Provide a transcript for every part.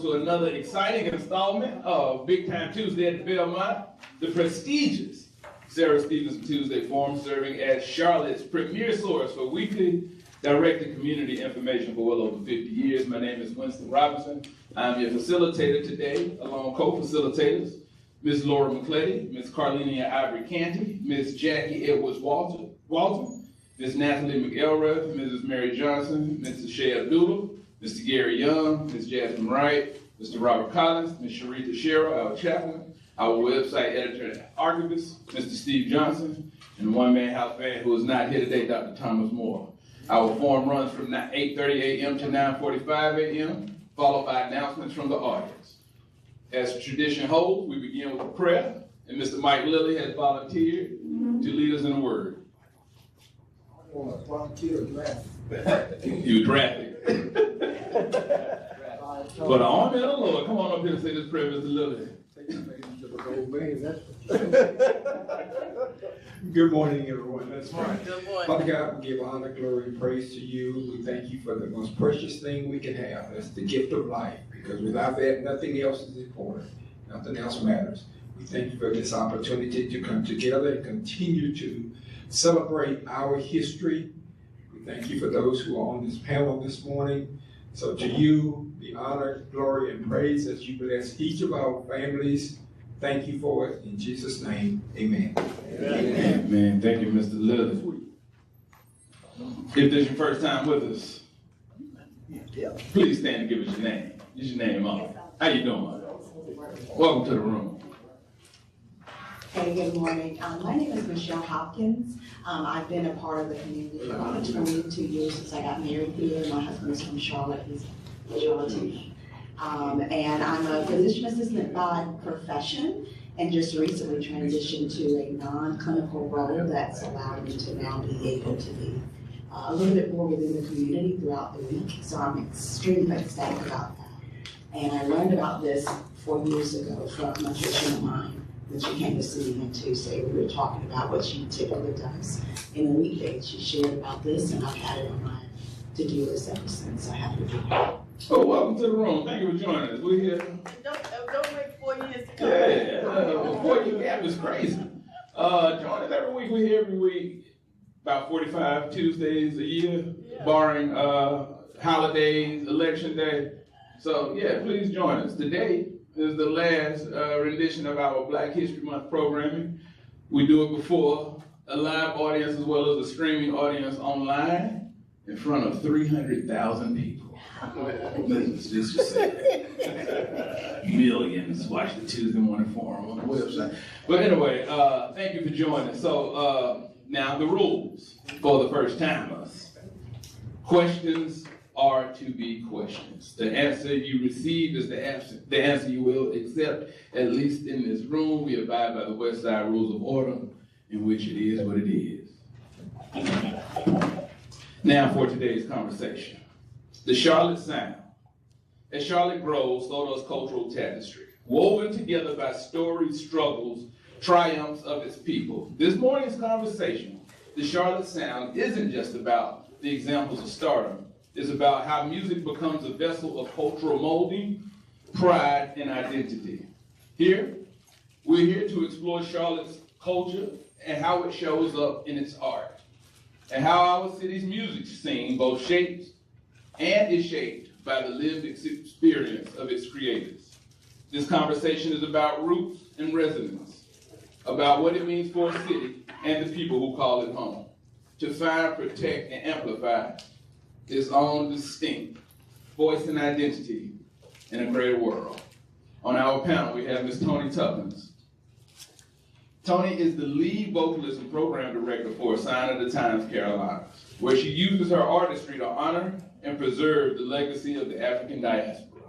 to another exciting installment of Big Time Tuesday at the Belmont, the prestigious Sarah Stevenson Tuesday Forum, serving as Charlotte's premier source for weekly directed community information for well over 50 years. My name is Winston Robinson. I'm your facilitator today, along co-facilitators, Ms. Laura McClady, Ms. Carlenia Ivory Canty, Ms. Jackie Edwards Walton, Ms. Natalie McElrath, Mrs. Mary Johnson, Mr. Shea Abdullah, Mr. Gary Young, Ms. Jasmine Wright, Mr. Robert Collins, Ms. Sharita Sherrill, our chaplain, our website editor and archivist, Mr. Steve Johnson, and the one-man house band who is not here today, Dr. Thomas Moore. Our forum runs from 8:30 a.m. to 9:45 a.m., followed by announcements from the audience. As tradition holds, we begin with a prayer, and Mr. Mike Lilly has volunteered to lead us in a word. I want to volunteer draft. You drafted. For the army of the Lord, come on up here and say this prayer, Mr. Lilly. Good morning, everyone. That's right. Good morning. Father God, we give honor, glory, and praise to you. We thank you for the most precious thing we can have. That's the gift of life. Because without that, nothing else is important. Nothing else matters. We thank you for this opportunity to come together and continue to celebrate our history. We thank you for those who are on this panel this morning. So to you, the honor, glory, and praise as you bless each of our families. Thank you for it. In Jesus' name, amen. Amen. Amen. Thank you, Mr. Lilly. If this is your first time with us, please stand and give us your name. Use your name up. How you doing? Welcome to the room. Hey, good morning. My name is Michelle Hopkins. I've been a part of the community for about 22 years since I got married here. My husband is from Charlotte. He's Charlotte. And I'm a physician assistant by profession and just recently transitioned to a non-clinical role that's allowed me to now be able to be a little bit more within the community throughout the week. So I'm extremely ecstatic about that. And I learned about this 4 years ago from a patient of mine when she came to see me on Tuesday. We were talking about what she typically does in the weekdays. She shared about this, and I've had it on my to-do list ever since. I have to do it. Oh, welcome to the room. Thank you for joining us. We're here. Don't wait 4 years to come. Yeah, 4 year gap is crazy. Join us every week. We're here every week, about 45 Tuesdays a year, barring holidays, election day. So yeah, please join us. Today is the last rendition of our Black History Month programming. We do it before a live audience as well as a streaming audience online in front of 300,000 people. Let's just say that. Millions watch the Tuesday Morning Forum on the website. But anyway, thank you for joining. So now the rules for the first timers. Questions are to be questions. The answer you receive is the answer you will accept, at least in this room. We abide by the West Side Rules of Order, in which it is what it is. Now for today's conversation. The Charlotte Sound. As Charlotte grows, so does cultural tapestry, woven together by storied struggles, triumphs of its people. This morning's conversation, the Charlotte Sound, isn't just about the examples of stardom. It's about how music becomes a vessel of cultural molding, pride, and identity. Here, we're here to explore Charlotte's culture and how it shows up in its art, and how our city's music scene both shapes and is shaped by the lived experience of its creators. This conversation is about roots and resonance, about what it means for a city and the people who call it home, to find, protect, and amplify its own distinct voice and identity in a greater world. On our panel, we have Ms. Toni Tuckins. Toni is the lead vocalist and program director for A Sign of the Times Carolinas, where she uses her artistry to honor and preserve the legacy of the African diaspora.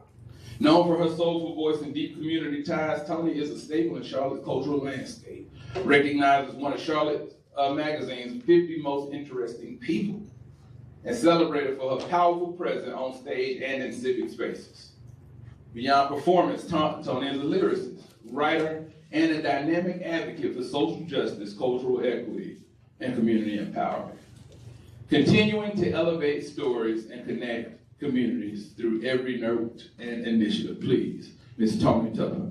Known for her soulful voice and deep community ties, Toni is a staple in Charlotte's cultural landscape, recognized as one of Charlotte Magazine's 50 most interesting people, and celebrated for her powerful presence on stage and in civic spaces. Beyond performance, Toni is a lyricist, writer, and a dynamic advocate for social justice, cultural equity, and community empowerment. Continuing to elevate stories and connect communities through every note and initiative. Please, Ms. Tony Tucker.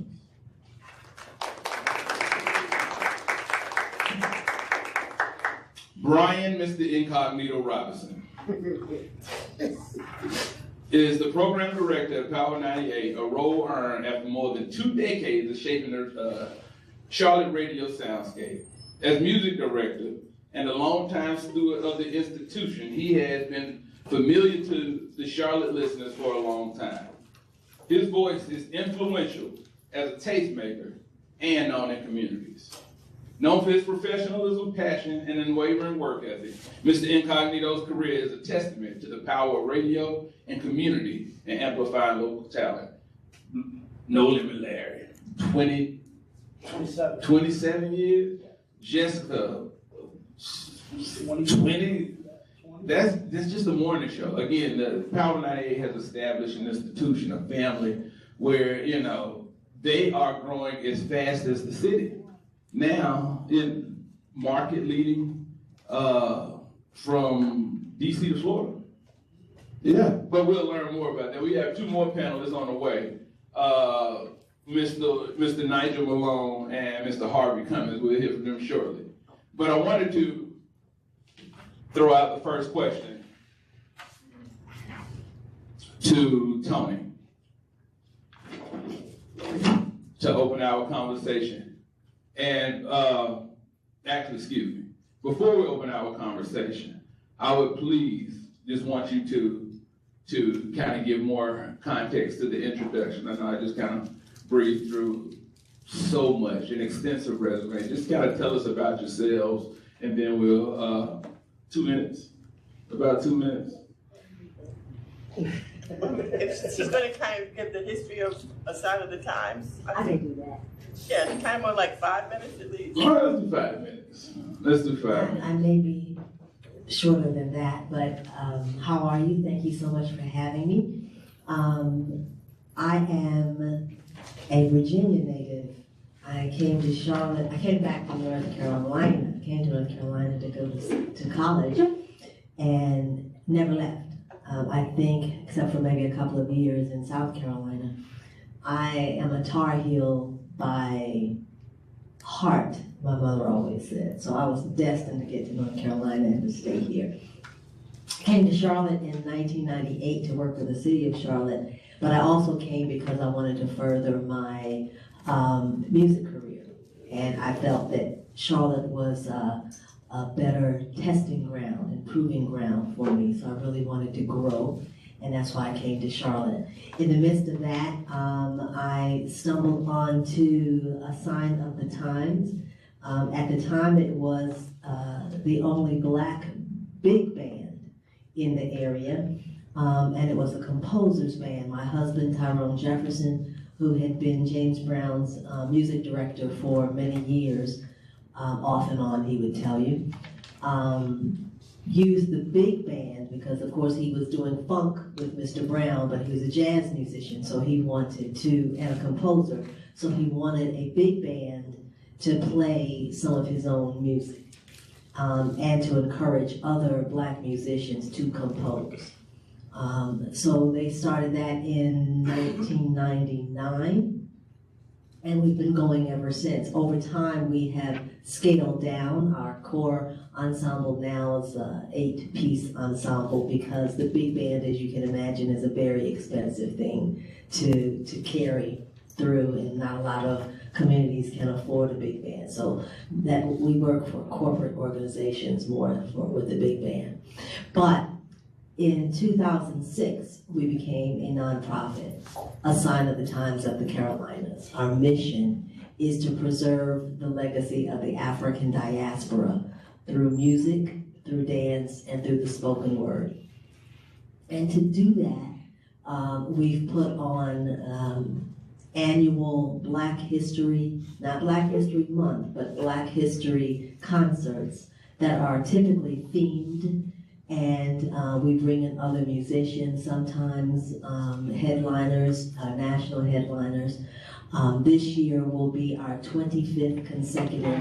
Brian, Mr. Incognito Robinson, is the program director at Power 98, a role earned after more than 2 decades of shaping the Charlotte radio soundscape. As music director and a longtime steward of the institution, he has been familiar to the Charlotte listeners for a long time. His voice is influential as a tastemaker and known in communities. Known for his professionalism, passion, and unwavering work ethic, Mr. Incognito's career is a testament to the power of radio and community in amplifying local talent. No limit, Larry. 27 years? Jessica, 20? That's just a morning show. Again, the Power 98 has established an institution, a family, where, they are growing as fast as the city. Now, in market leading from DC to Florida. Yeah, but we'll learn more about that. We have 2 more panelists on the way. Mr. Nigel Malone and Mr. Harvey Cummins. We'll hear from them shortly. But I wanted to throw out the first question to Tony to open our conversation. And actually, excuse me, before we open our conversation, I would please just want you to kind of give more context to the introduction. I know I just kind of breezed through so much, an extensive resume. Just kind of tell us about yourselves, and then we'll, 2 minutes, about 2 minutes. She's going to kind of give the history of A Sign of the Times. I can do that. Yeah, kind of more like 5 minutes at least. All right, let's do 5 minutes. Let's do 5 minutes. I may be shorter than that, but how are you? Thank you so much for having me. I am a Virginia native. I came to Charlotte. I came back to North Carolina. I came to North Carolina to go to college and never left. I think, except for maybe a couple of years in South Carolina, I am a Tar Heel by heart, my mother always said. So I was destined to get to North Carolina and to stay here. I came to Charlotte in 1998 to work for the city of Charlotte, but I also came because I wanted to further my music career. And I felt that Charlotte was a better testing ground and proving ground for me. So I really wanted to grow, and that's why I came to Charlotte. In the midst of that, I stumbled onto A Sign of the Times. At the time, it was the only Black big band in the area, and it was a composer's band. My husband, Tyrone Jefferson, who had been James Brown's music director for many years, off and on, he would tell you, used the big band because, of course, he was doing funk with Mr. Brown, but he was a jazz musician, so he wanted to, and a composer, so he wanted a big band to play some of his own music, and to encourage other Black musicians to compose. So they started that in 1999, and we've been going ever since. Over time, we have scaled down. Our core ensemble now is an 8-piece ensemble because the big band, as you can imagine, is a very expensive thing to carry through, and not a lot of communities can afford a big band. So that we work for corporate organizations more with the big band. But in 2006, we became a nonprofit, A Sign of the Times of the Carolinas. Our mission is to preserve the legacy of the African diaspora through music, through dance, and through the spoken word. And to do that, we've put on annual Black History, not Black History Month, but Black History concerts that are typically themed, and we bring in other musicians, sometimes headliners, national headliners. This year will be our 25th consecutive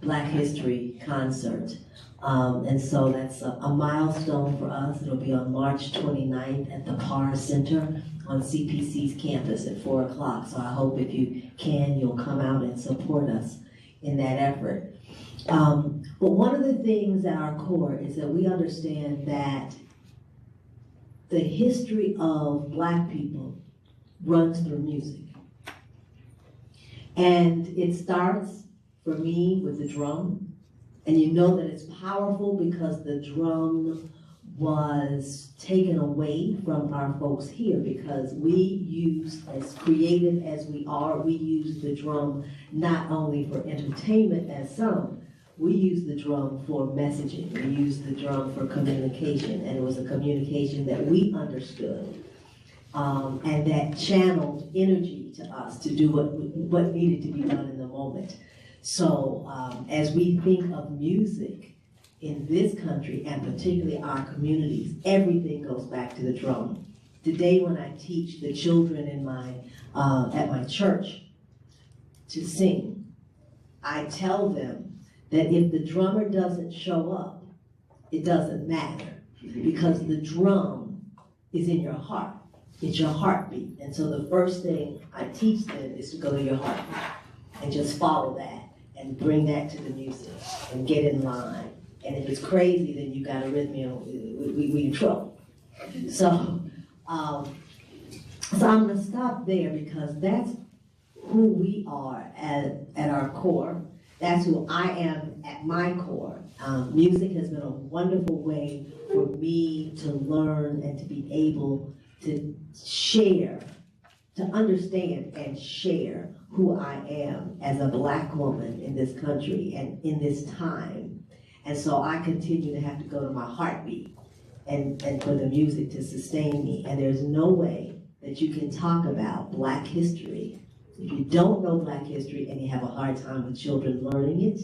Black History concert. And so that's a milestone for us. It'll be on March 29th at the Parr Center on CPC's campus at 4 o'clock. So I hope if you can, you'll come out and support us in that effort. But one of the things at our core is that we understand that the history of Black people runs through music. And it starts, for me, with the drum. And you know that it's powerful because the drum was taken away from our folks here, because we use, as creative as we are, we use the drum not only for entertainment as some, we use the drum for messaging, we use the drum for communication, and it was a communication that we understood, and that channeled energy to us to do what needed to be done in the moment. So as we think of music in this country, and particularly our communities, everything goes back to the drum. Today when I teach the children in at my church to sing, I tell them that if the drummer doesn't show up, it doesn't matter, because the drum is in your heart. It's your heartbeat. And so the first thing I teach them is to go to your heartbeat and just follow that and bring that to the music and get in line. And if it's crazy, then you got arrhythmia, we in trouble. So I'm gonna stop there, because that's who we are at our core. That's who I am at my core. Music has been a wonderful way for me to learn and to be able to share, to understand and share who I am as a Black woman in this country and in this time. And so I continue to have to go to my heartbeat and for the music to sustain me. And there's no way that you can talk about Black history if you don't know Black history and you have a hard time with children learning it.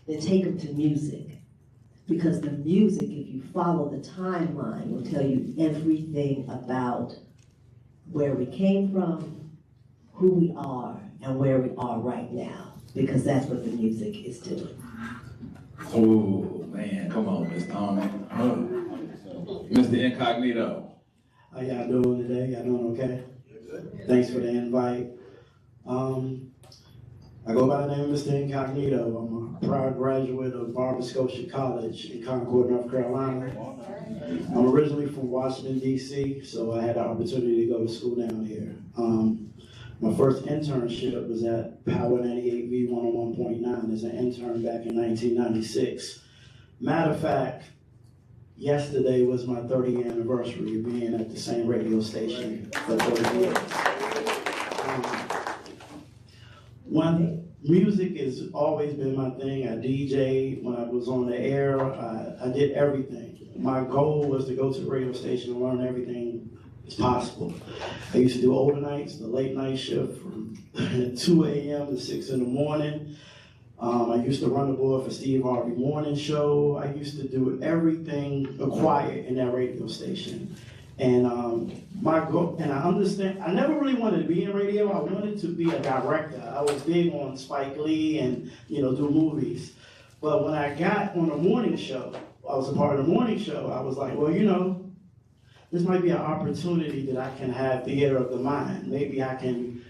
Then take them to music, because the music, if you follow the timeline, will tell you everything about where we came from, who we are, and where we are right now, because that's what the music is doing. Oh, man, come on, Ms. Tommy. Mr. Incognito. How y'all doing today? Y'all doing okay? Thanks for the invite. I go by the name of Mr. Incognito. I'm a proud graduate of Barber Scotia College in Concord, North Carolina. I'm originally from Washington, D.C., so I had the opportunity to go to school down here. My first internship was at Power 98V 101.9 as an intern back in 1996. Matter of fact, yesterday was my 30th anniversary of being at the same radio station for 30 years. Music has always been my thing. I DJ'd when I was on the air. I did everything. My goal was to go to the radio station and learn everything as possible. I used to do overnights, the late night shift from 2 a.m. to 6 in the morning. I used to run the board for Steve Harvey Morning Show. I used to do everything quiet in that radio station. And my goal, and I understand, I never really wanted to be in radio. I wanted to be a director. I was big on Spike Lee and, do movies. But when I got on the morning show, I was a part of the morning show, I was like, well, this might be an opportunity that I can have theater of the mind. Maybe I can,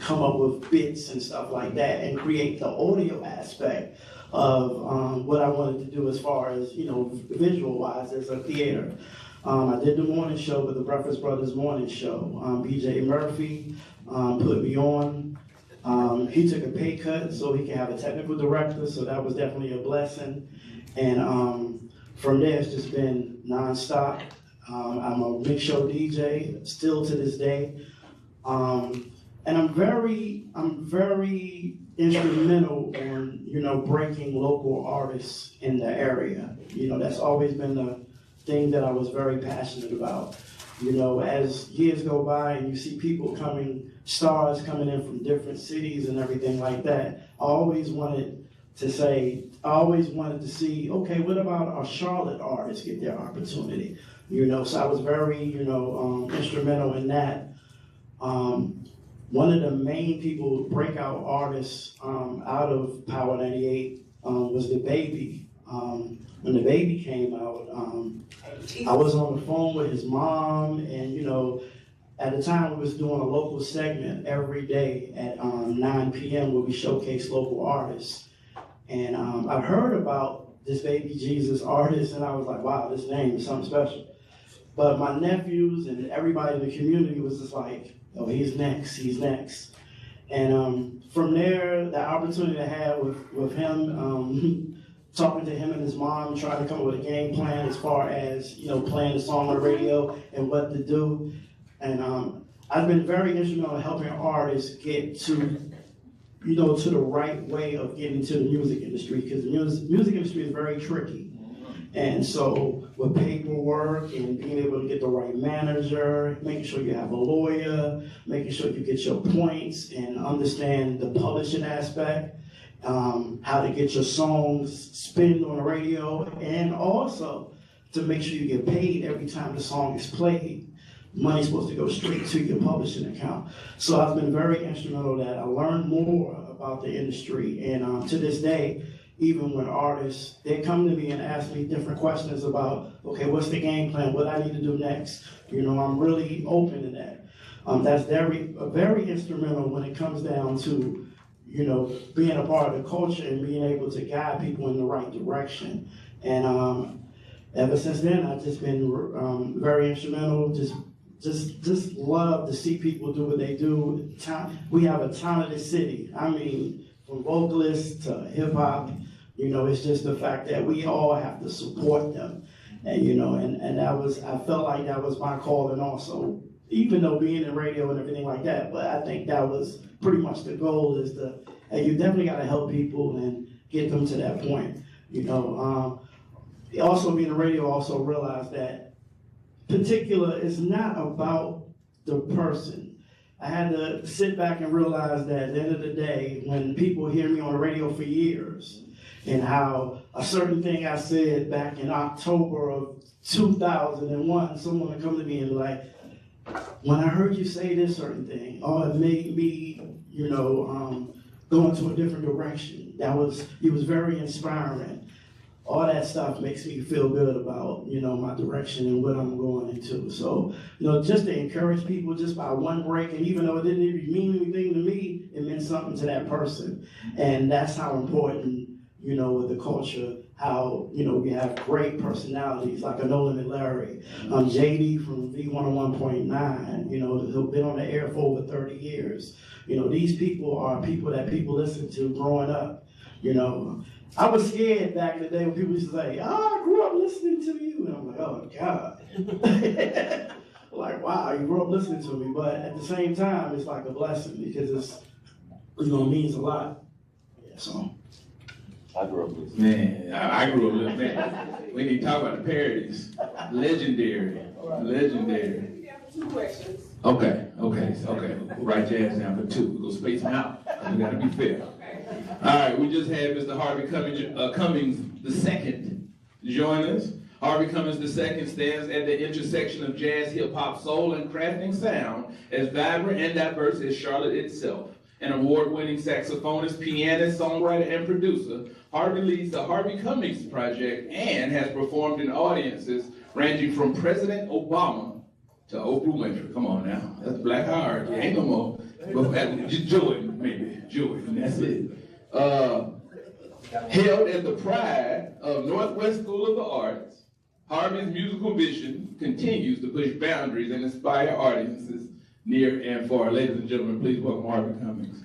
come up with bits and stuff like that and create the audio aspect of what I wanted to do as far as, visual-wise as a theater. I did the morning show with the Breakfast Brothers Morning Show. B.J. Murphy put me on. He took a pay cut so he can have a technical director, so that was definitely a blessing. And from there, it's just been nonstop. I'm a big show DJ, still to this day. And I'm very instrumental in, breaking local artists in the area. That's always been the thing that I was very passionate about. As years go by and you see people stars coming in from different cities and everything like that, I always wanted to see, okay, what about our Charlotte artists get their opportunity? So I was very, instrumental in that. one of the main people, breakout artists out of Power 98 was The Baby. When The Baby came out, I was on the phone with his mom, and you know, at the time we was doing a local segment every day at 9 p.m. where we showcase local artists. And I heard about this Baby Jesus artist, and I was like, wow, this name is something special. But my nephews and everybody in the community was just like, oh, he's next, he's next. And from there, the opportunity I had with him, talking to him and his mom, trying to come up with a game plan as far as, you know, playing the song on the radio and what to do. And I've been very instrumental in helping artists get to, you know, to the right way of getting to the music industry, because the music industry is very tricky. And so with paperwork and being able to get the right manager, making sure you have a lawyer, making sure you get your points and understand the publishing aspect, how to get your songs spinned on the radio, and also to make sure you get paid every time the song is played. Money's supposed to go straight to your publishing account. So I've been very instrumental that I learned more about the industry, and to this day, even when artists, they come to me and ask me different questions about, okay, what's the game plan, what I need to do next? You know, I'm really open to that. That's very instrumental when it comes down to, you know, being a part of the culture and being able to guide people in the right direction. And ever since then, I've just been very instrumental, just love to see people do what they do. We have a talented city. I mean, from vocalists to hip hop, you know, it's just the fact that we all have to support them. And, you know, and that was, I felt like that was my calling also, even though being in radio and everything like that, but I think that was pretty much the goal, is to, and you definitely got to help people and get them to that point. You know, also being in radio, also realized that particular is not about the person. I had to sit back and realize that at the end of the day, when people hear me on the radio for years, and how a certain thing I said back in October of 2001, someone would come to me and be like, when I heard you say this certain thing, oh, it made me, you know, go into a different direction. It was very inspiring. All that stuff makes me feel good about, you know, my direction and what I'm going into. So, you know, just to encourage people just by one break, and even though it didn't even mean anything to me, it meant something to that person. And that's how important, you know, with the culture, how, you know, we have great personalities like a Nolan and Larry, JD from V101.9, you know, who've been on the air for over 30 years. You know, these people are people that people listen to growing up, you know. I was scared back in the day when people used to say, oh, I grew up listening to you. And I'm like, oh, God. Like, wow, you grew up listening to me. But at the same time, it's like a blessing, because it's, you know, it means a lot. Yeah, so. I grew up listening. Man, I grew up listening. Man, we need to talk about the parodies. Legendary. Legendary. We have 2 questions. Okay. Write your ass down for 2. We'll go space them out. We gotta be fair. All right, we just had Mr. Harvey Cummings II join us. Harvey Cummings II stands at the intersection of jazz, hip hop, soul, and crafting sound, as vibrant and diverse as Charlotte itself. An award-winning saxophonist, pianist, songwriter, and producer, Harvey leads the Harvey Cummings Project and has performed in audiences ranging from President Obama to Oprah Winfrey. Come on now, that's black hierarchy. Ain't no more. Jordan, maybe. Jordan, that's it. Held as the pride of Northwest School of the Arts, Harvey's musical vision continues to push boundaries and inspire audiences near and far. Ladies and gentlemen, please welcome Harvey Cummings.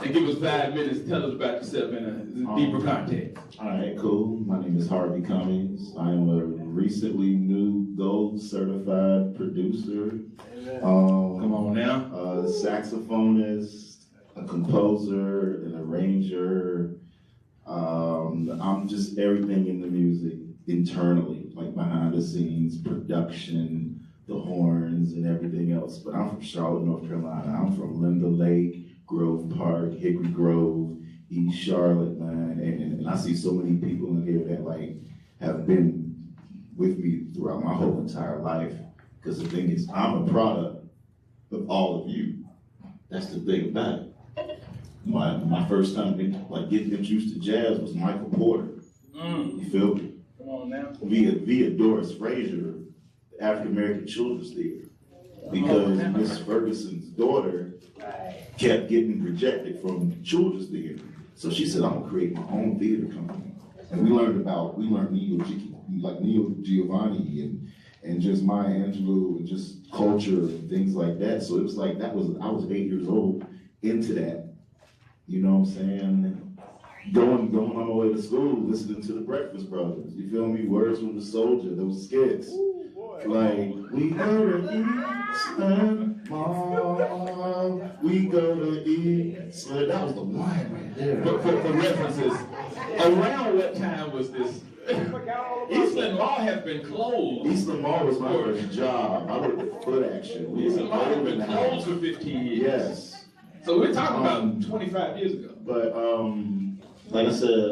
And give us 5 minutes to tell us about yourself in a deeper context. All right, cool. My name is Harvey Cummings. I am a recently new gold certified producer. Come on now. A saxophonist, a composer, an arranger. I'm just everything in the music internally, like behind the scenes, production, the horns, and everything else. But I'm from Charlotte, North Carolina. I'm from Linda Lake, Grove Park, Hickory Grove, East Charlotte, man. And I see so many people in here that like have been with me throughout my whole entire life. Because the thing is, I'm a product of all of you. That's the thing about it. My first time getting introduced to jazz was Michael Porter. You feel me? Come on now. Via Doris Frazier, the African American Children's Theater, because Miss Ferguson's daughter kept getting rejected from Children's Theater. So she said, I'm gonna create my own theater company. And we learned Neo Giovanni and just Maya Angelou and just culture and things like that. So it was like I was 8 years old into that. You know what I'm saying? Going on my way to school, listening to the Breakfast Brothers. You feel me? Words from the Soldier, those skits. Like, we go to Eastland Mall, we go to Eastland. That was the one right there. For references, around what time was this? Eastland Mall has been closed. Eastland Mall was my first job. I worked at Foot Action. Eastland Mall has been closed for 15 years. Yes. So we're talking about 25 years ago. But like I said,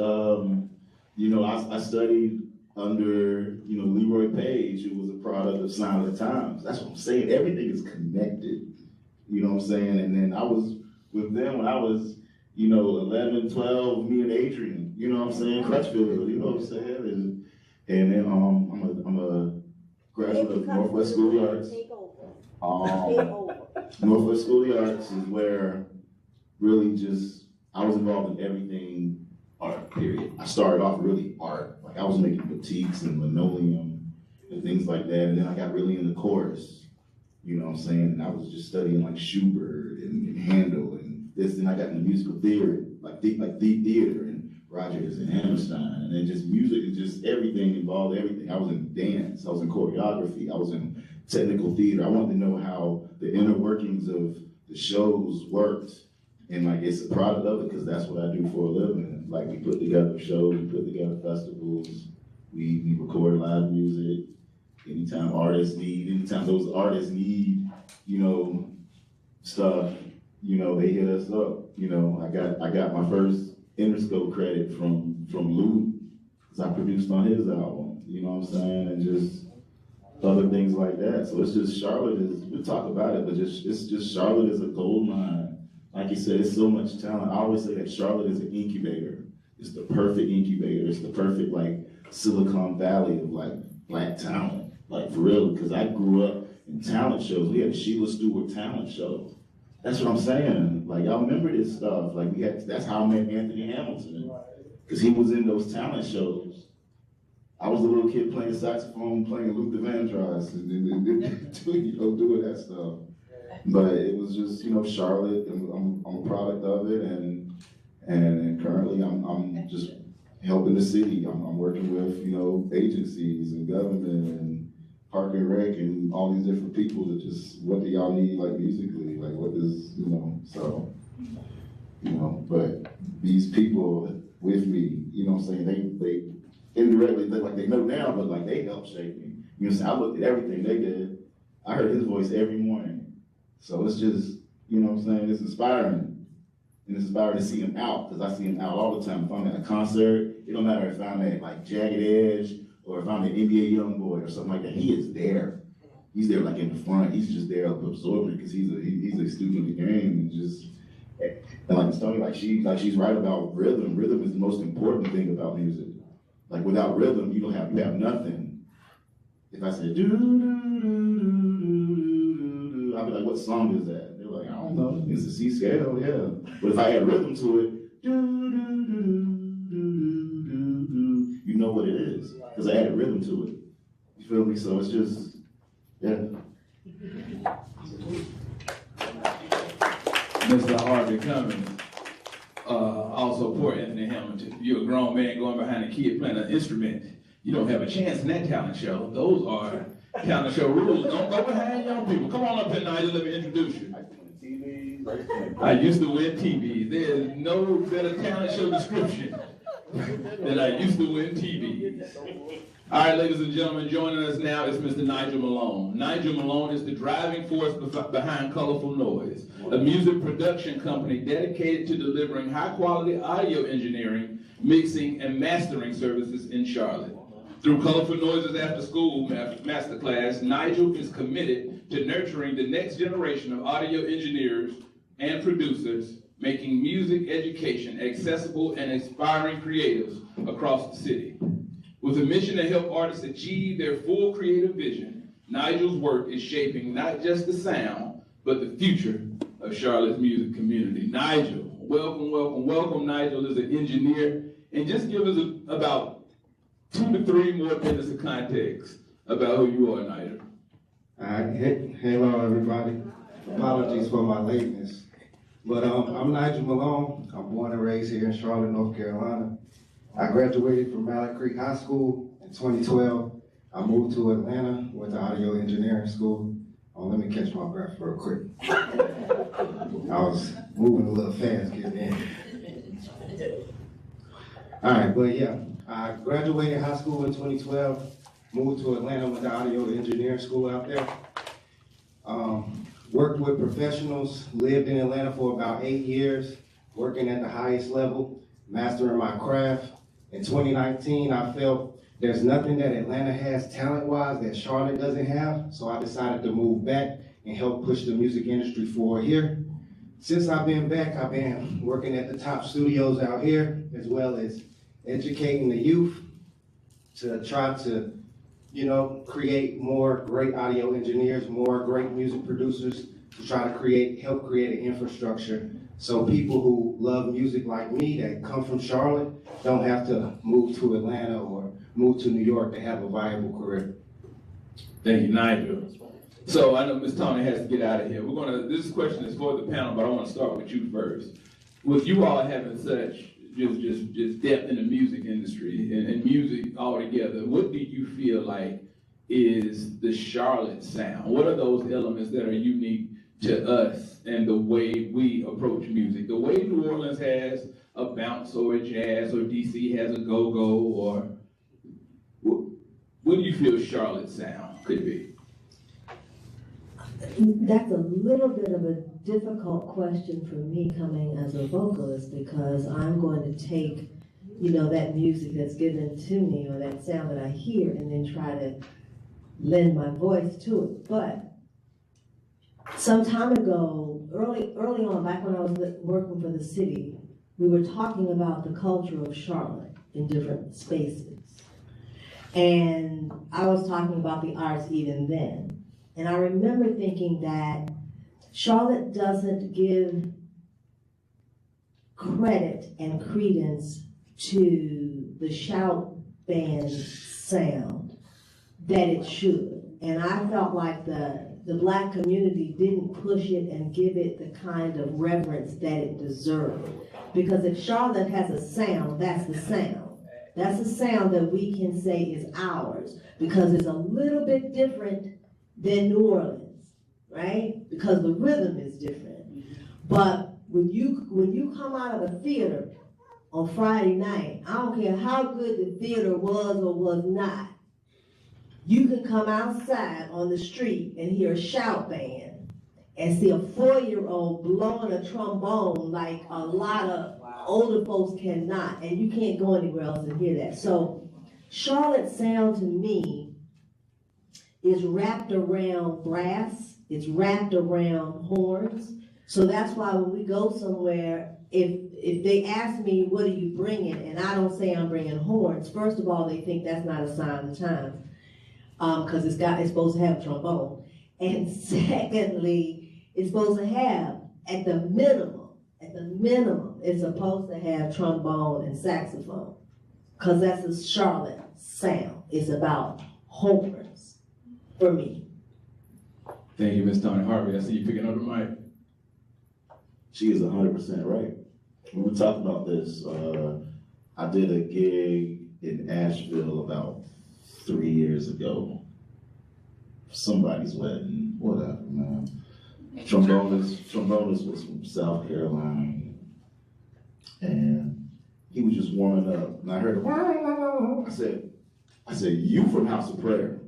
I studied under Leroy Page, who was a product of Sign of the Times. That's what I'm saying. Everything is connected. You know what I'm saying? And then I was with them when I was 11, 12, me and Adrian. You know what I'm saying? Crutchfield. You know what I'm saying? And then I'm a graduate of Northwest School of Arts. Northwest School of Arts is where really just I was involved in everything art, period. I started off really art. Like I was making boutiques and linoleum and things like that. And then I got really into chorus. You know what I'm saying? And I was just studying like Schubert and Handel and this. And I got into musical theory, like theater and Rodgers and Hammerstein. And then just music and just everything involved everything. I was in dance. I was in choreography. I was in technical theater. I wanted to know how the inner workings of the shows worked. And like it's a product of it because that's what I do for a living. Like we put together shows, we put together festivals, we record live music. Anytime those artists need, stuff, they hit us up. I got my first Interscope credit from Lou because I produced on his album. You know what I'm saying? And just other things like that. So it's just we'll talk about it, but it's just Charlotte is a gold mine. Like you said, it's so much talent. I always say that Charlotte is an incubator. It's the perfect incubator. It's the perfect Silicon Valley of black talent. For real, because I grew up in talent shows. We had a Sheila Stewart talent show. That's what I'm saying. Y'all remember this stuff. That's how I met Anthony Hamilton. Because he was in those talent shows. I was a little kid playing saxophone, playing Luther Vandross, and doing that stuff. But it was just, Charlotte, and I'm a product of it, and currently I'm just helping the city. I'm working with, agencies and government and Park and Rec and all these different people that just, what do y'all need, musically? What does, but these people with me, what I'm saying, they indirectly, they know now, but they helped shape me. I looked at everything they did. I heard his voice every morning. So it's just, what I'm saying, it's inspiring. And it's inspiring to see him out, because I see him out all the time. If I'm at a concert, it don't matter if I'm at Jagged Edge or if I'm at NBA Youngboy or something like that, he is there. He's there in the front. He's just there absorbing because he's a student of the game and like Stoney, she's right about rhythm. Rhythm is the most important thing about music. Without rhythm, you have nothing. If I say do do do do do, I'll be like, what song is that? They're like, I don't know. It's a C scale, yeah. But if I add rhythm to it, do do do do do do do, you know what it is because I added rhythm to it. You feel me? So it's just, yeah. Mr. Harvey Cummings, also poor Anthony Hamilton. You're a grown man going behind a kid playing an instrument. You don't have a chance in that talent show. Those are talent show rules. Don't go behind young people. Come on up here, Nigel. Let me introduce you. I used to win TVs. There is no better talent show description than I used to win TVs. All right, ladies and gentlemen, joining us now is Mr. Nigel Malone. Nigel Malone is the driving force behind Colorful Noise, a music production company dedicated to delivering high-quality audio engineering, mixing, and mastering services in Charlotte. Through Colorful Noise's after-school masterclass, Nigel is committed to nurturing the next generation of audio engineers and producers, making music education accessible and inspiring creatives across the city. With a mission to help artists achieve their full creative vision, Nigel's work is shaping not just the sound, but the future of Charlotte's music community. Nigel, welcome, welcome, welcome. Nigel is an engineer, and just give us about 2 to 3 more minutes of context about who you are, Nigel. Hello, everybody. Apologies for my lateness. But I'm Nigel Malone. I'm born and raised here in Charlotte, North Carolina. I graduated from Mallet Creek High School in 2012. I moved to Atlanta, went to audio engineering school. Oh, let me catch my breath real quick. I was moving a little fast getting in. All right, but yeah, I graduated high school in 2012, moved to Atlanta, went to audio engineering school out there. Worked with professionals, lived in Atlanta for about 8 years, working at the highest level, mastering my craft. In 2019, I felt there's nothing that Atlanta has talent-wise that Charlotte doesn't have, so I decided to move back and help push the music industry forward here. Since I've been back, I've been working at the top studios out here, as well as educating the youth to try to, create more great audio engineers, more great music producers, to try to help create an infrastructure so people who love music like me that come from Charlotte don't have to move to Atlanta or move to New York to have a viable career. Thank you, Nigel. So I know Ms. Tony has to get out of here. This question is for the panel, but I want to start with you first. With you all having such just depth in the music industry and music altogether, what do you feel like is the Charlotte sound? What are those elements that are unique to us and the way we approach music? The way New Orleans has a bounce or a jazz, or DC has a go-go, or what do you feel Charlotte sound could be? That's a little bit of a difficult question for me coming as a vocalist, because I'm going to take, that music that's given to me or that sound that I hear and then try to lend my voice to it. But some time ago, early on, back when I was working for the city, we were talking about the culture of Charlotte in different spaces. And I was talking about the arts even then. And I remember thinking that Charlotte doesn't give credit and credence to the shout band sound that it should. And I felt like the Black community didn't push it and give it the kind of reverence that it deserved. Because if Charlotte has a sound, that's the sound. That's the sound that we can say is ours, because it's a little bit different than New Orleans, right? Because the rhythm is different. But when you come out of a theater on Friday night, I don't care how good the theater was or was not, you can come outside on the street and hear a shout band and see a 4-year-old blowing a trombone like a lot of older folks cannot, and you can't go anywhere else and hear that. So Charlotte sound to me is wrapped around brass, it's wrapped around horns. So that's why when we go somewhere, if they ask me, what are you bringing? And I don't say I'm bringing horns, first of all, they think that's not a sign of the times, because it's supposed to have a trombone. And secondly, it's supposed to have, at the minimum, it's supposed to have trombone and saxophone, because that's a Charlotte sound. It's about horns for me. Thank you, Ms. Tony Harvey. I see you picking up the mic. She is 100% right. When we talked about this, I did a gig in Asheville about 3 years ago. Somebody's wedding, whatever, man. Trombonist was from South Carolina, and he was just warming up, and I heard him. I said, you from House of Prayer?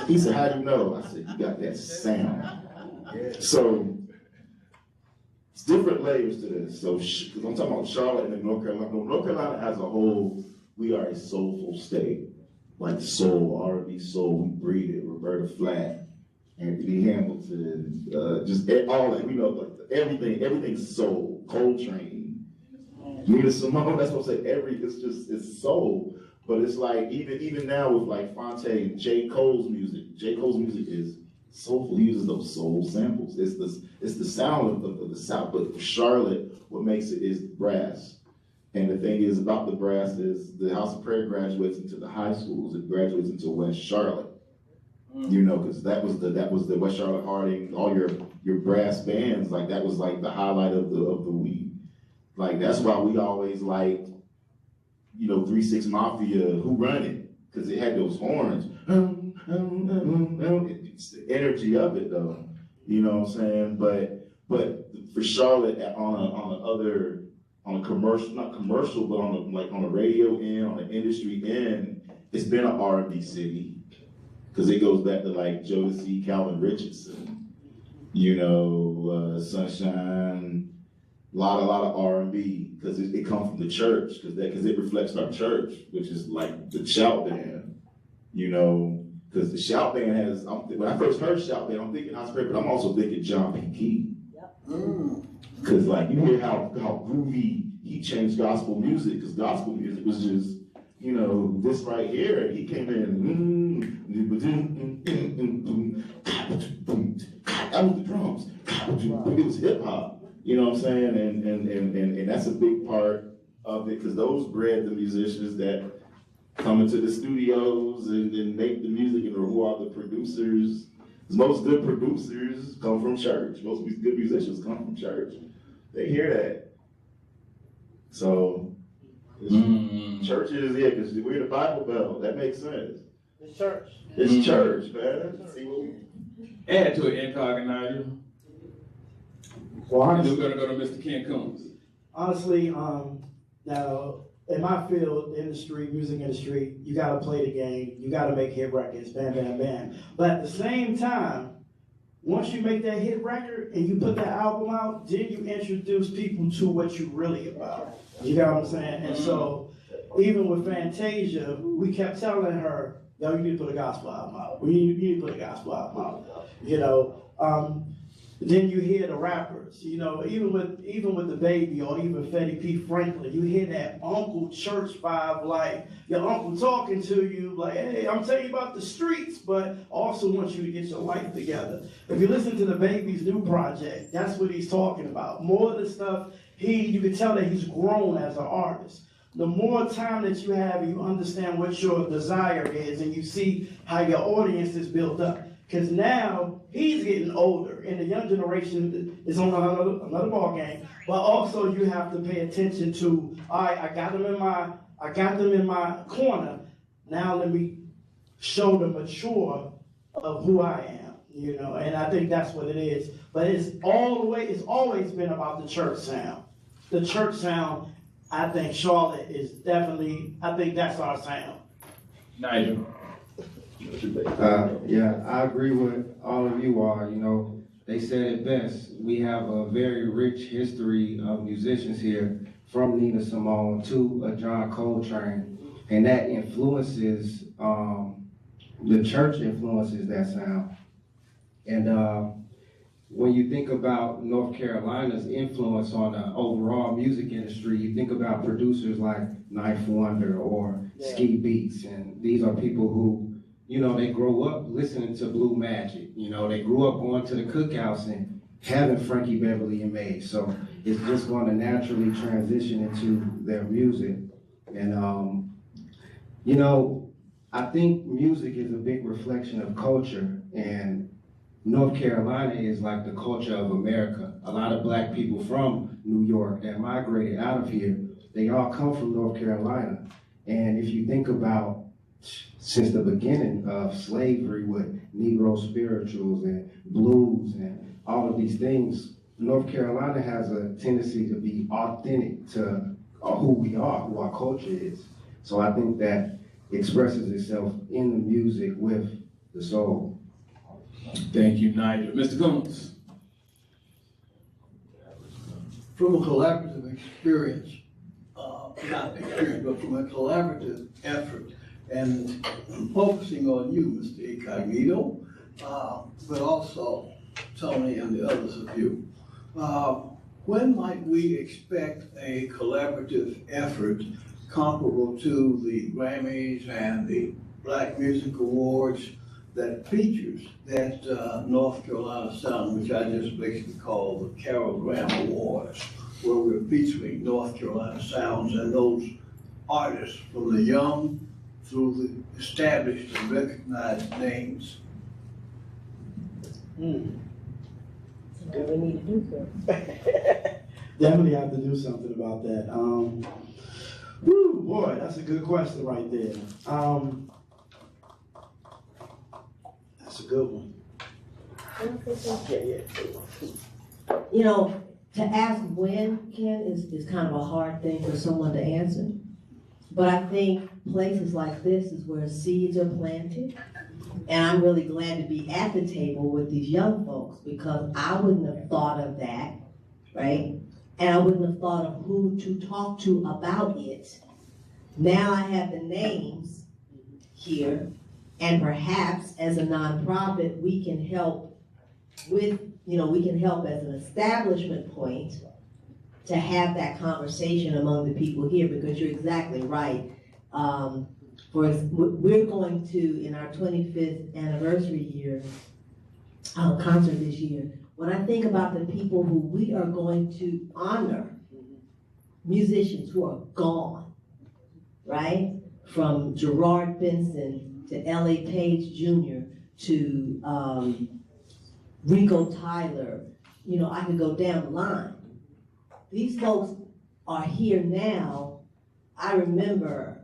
He said, how do you know? I said, you got that sound. So it's different layers to this. So because I'm talking about Charlotte and North Carolina. North Carolina as a whole, we are a soulful state, like soul, R&B soul. We breed it. Roberta Flack, Anthony Hamilton, just all that, like everything's soul. Coltrane, Nina Simone, that's what I'm saying, it's soul. But it's like, even now with like Fonte and J. Cole's music is soulful. He uses those soul samples. It's the sound of the South. But for Charlotte, what makes it is brass. And the thing is about the brass is the House of Prayer graduates into the high schools. It graduates into West Charlotte. You know, because that was the West Charlotte Harding, all your brass bands, like that was like the highlight of the week. Like that's why we always like, 3-6 Mafia, Who Run It? Because it had those horns. It's the energy of it though. You know what I'm saying? But for Charlotte on a commercial, not commercial, but on the radio end, on the industry end, it's been an R&B city. Because it goes back to like Jodeci, Calvin Richardson, Sunshine, a lot of R&B, because it comes from the church, because it reflects our church, which is like the shout band, because the shout band has. When I first heard shout band, I'm thinking House of Prayer, but I'm also thinking John P. Key. Because like you hear how groovy he changed gospel music, because gospel music was just this right here. He came in. That was the drums. It was hip hop. You know what I'm saying? And that's a big part of it, because those bred the musicians that come into the studios and make the music, and who are the producers. Most good producers come from church. Most good musicians come from church. They hear that. So churches, because we're in the Bible Belt. That makes sense. It's church. It's church, man. See what Add to it, incognito. Well, And then we're gonna go to Mr. Ken Coons. honestly, now in my field, music industry, you gotta play the game, you gotta make hit records, bam, bam, bam. But at the same time, once you make that hit record and you put that album out, then you introduce people to what you're really about. You got what I'm saying? And so, even with Fantasia, we kept telling her, yo, you need to put a gospel album out. You need to put a gospel album out. Then you hear the rappers, even with the Baby or even Freddie P. Franklin, you hear that Uncle Church vibe, like your uncle talking to you, like, hey, I'm telling you about the streets, but also want you to get your life together. If you listen to the Baby's new project, that's what he's talking about. More of the stuff, you can tell that he's grown as an artist. The more time that you have and you understand what your desire is and you see how your audience is built up. Because now he's getting older and the young generation is on another ball game. But also you have to pay attention to, all right, I got them in my corner. Now let me show the mature of who I am, and I think that's what it is. But it's always been about the church sound. The church sound, I think Charlotte is definitely, I think that's our sound. Nigel. Yeah, I agree with all of you all. They said it best. We have a very rich history of musicians here, from Nina Simone to John Coltrane, and that influences, the church influences that sound. And when you think about North Carolina's influence on the overall music industry, you think about producers like Knife Wonder or Ski Beats, and these are people who, they grow up listening to Blue Magic. They grew up going to the cookouts and having Frankie Beverly and Maze. So it's just going to naturally transition into their music. And, I think music is a big reflection of culture, and North Carolina is like the culture of America. A lot of black people from New York that migrated out of here, they all come from North Carolina. And if you think about since the beginning of slavery with Negro spirituals and blues and all of these things, North Carolina has a tendency to be authentic to who we are, who our culture is. So I think that expresses itself in the music with the soul. Thank you, Nigel. Mr. Coons. From a collaborative experience, not experience, but from a collaborative effort, and focusing on you, Mr. Incognito, but also Tony and the others of you. When might we expect a collaborative effort comparable to the Grammys and the Black Music Awards that features that North Carolina sound, which I just basically call the Carol Graham Awards, where we're featuring North Carolina sounds and those artists from the young through the established and recognized names? Do we need to do something? Definitely have to do something about that. Woo, boy, that's a good question right there. That's a good one. You know, to ask when, Ken, is kind of a hard thing for someone to answer. But I think places like this is where seeds are planted. And I'm really glad to be at the table with these young folks because I wouldn't have thought of that, right? And I wouldn't have thought of who to talk to about it. Now I have the names here, and perhaps as a nonprofit, we can help with, we can help as an establishment point to have that conversation among the people here because you're exactly right. We're going to, in our 25th anniversary year, concert this year, when I think about the people who we are going to honor, musicians who are gone, right? From Gerard Benson to L.A. Page Jr. to Rico Tyler, I could go down the line. These folks are here now. I remember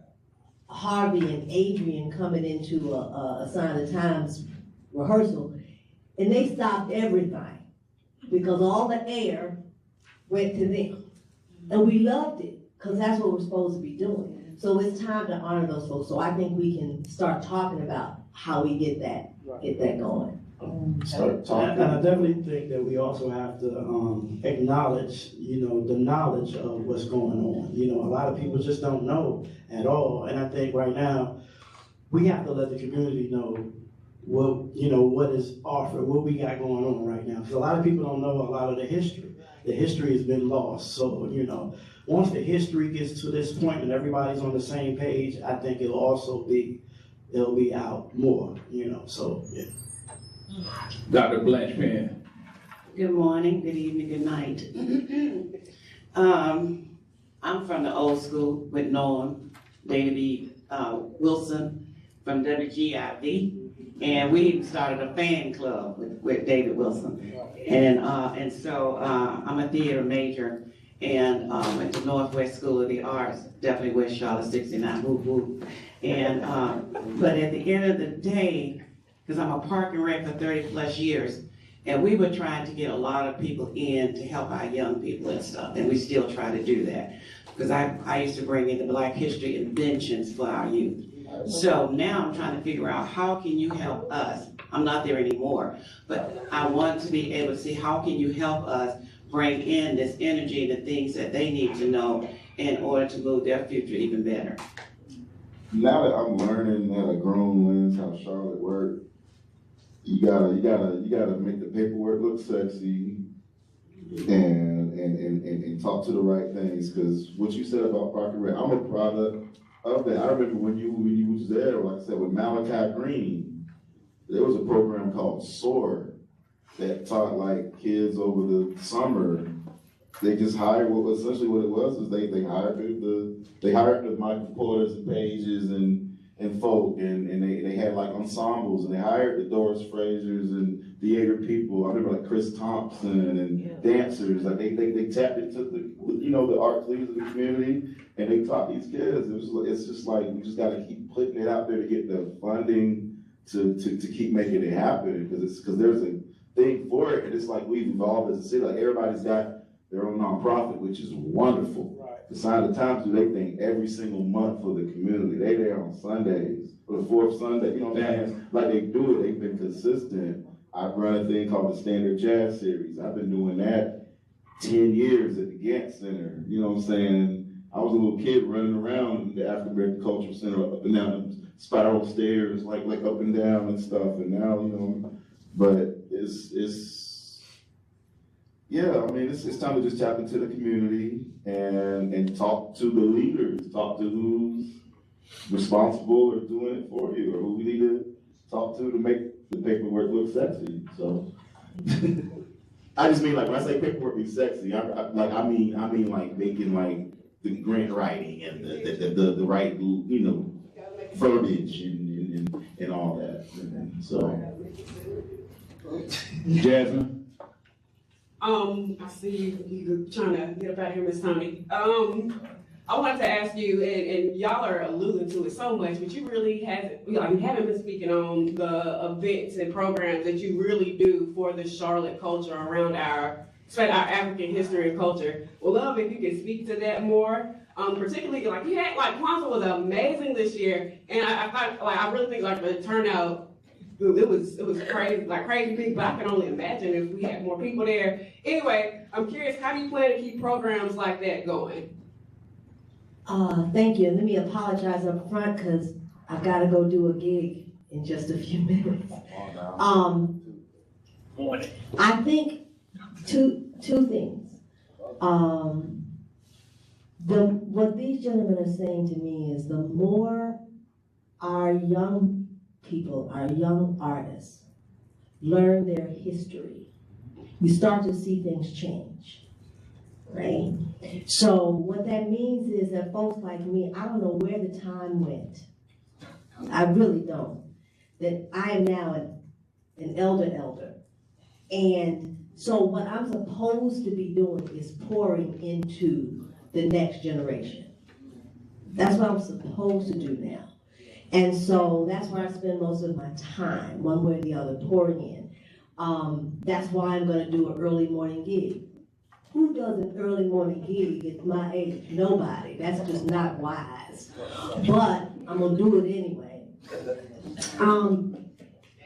Harvey and Adrian coming into a Sign of the Times rehearsal, and they stopped everything because all the air went to them. And we loved it because that's what we're supposed to be doing. So it's time to honor those folks. So I think we can start talking about how we get that going. Start talking. And I definitely think that we also have to acknowledge, the knowledge of what's going on. A lot of people just don't know at all. And I think right now, we have to let the community know what is offered, what we got going on right now. Because a lot of people don't know a lot of the history. The history has been lost. So, once the history gets to this point and everybody's on the same page, I think it'll be out more, so, yeah. Dr. Blanchpan. Good morning, good evening, good night. I'm from the old school with Norm, David E. Wilson from WGIV, and we started a fan club with David Wilson. And so I'm a theater major and went to Northwest School of the Arts, definitely West Charlotte 69, whoop whoop. And, but at the end of the day, because I'm a park and rec for 30 plus years, and we were trying to get a lot of people in to help our young people and stuff, and we still try to do that. Because I used to bring in the Black History inventions for our youth. So now I'm trying to figure out how can you help us? I'm not there anymore, but I want to be able to see how can you help us bring in this energy and the things that they need to know in order to move their future even better. Now that I'm learning at a grown lens how Charlotte works, you gotta make the paperwork look sexy and talk to the right things. Because what you said about Park and Rec, I'm a product of that. I remember when you was there, like I said, with Malachi Green, there was a program called SOAR that taught like kids over the summer. They just hired essentially what it was is they hired the Michael Porters and Pages and folk and they had like ensembles and they hired the Doris Frasers and theater people. I remember like Chris Thompson and dancers. Like they tapped into the arts leaders of the community and they taught these kids. It's just like we just gotta keep putting it out there to get the funding to keep making it happen because there's a thing for it and it's like we've evolved as a city. Like everybody's got their own nonprofit, which is wonderful. Right. The Sign of the Times do their thing every single month for the community. They there on Sundays, for the fourth Sunday, what I'm saying? Like they do it, they've been consistent. I run a thing called the Standard Jazz Series. I've been doing that 10 years at the Gantt Center. You know what I'm saying? I was a little kid running around the African American Cultural Center up and down the spiral stairs, like up and down and stuff. And now, But it's yeah, I mean, it's time to just tap into the community and talk to the leaders, talk to who's responsible or doing it for you, or who we need to talk to make the paperwork look sexy. So I just mean, like, when I say paperwork be sexy, I mean like making like the grant writing and the right, you know, verbiage and all that. And so Jasmine? I see you trying to get up out of here, Miss Tony. I wanted to ask you, and y'all are alluding to it so much, but you really haven't been speaking on the events and programs that you really do for the Charlotte culture around our African history and culture. Well, love if you could speak to that more. Particularly, like, you had, like, Kwanzaa was amazing this year, and I really think, like, the turnout, it was crazy, like crazy big, but I can only imagine if we had more people there. Anyway, I'm curious, how do you plan to keep programs like that going? Thank you. Let me apologize up front because I've got to go do a gig in just a few minutes. I think two things. What these gentlemen are saying to me is the more our young people, our young artists, learn their history, you start to see things change, right? So what that means is that folks like me, I don't know where the time went. I really don't. That I am now an elder. And so what I'm supposed to be doing is pouring into the next generation. That's what I'm supposed to do now. And so that's where I spend most of my time, one way or the other, pouring in. That's why I'm gonna do an early morning gig. Who does an early morning gig at my age? Nobody. That's just not wise. But I'm gonna do it anyway.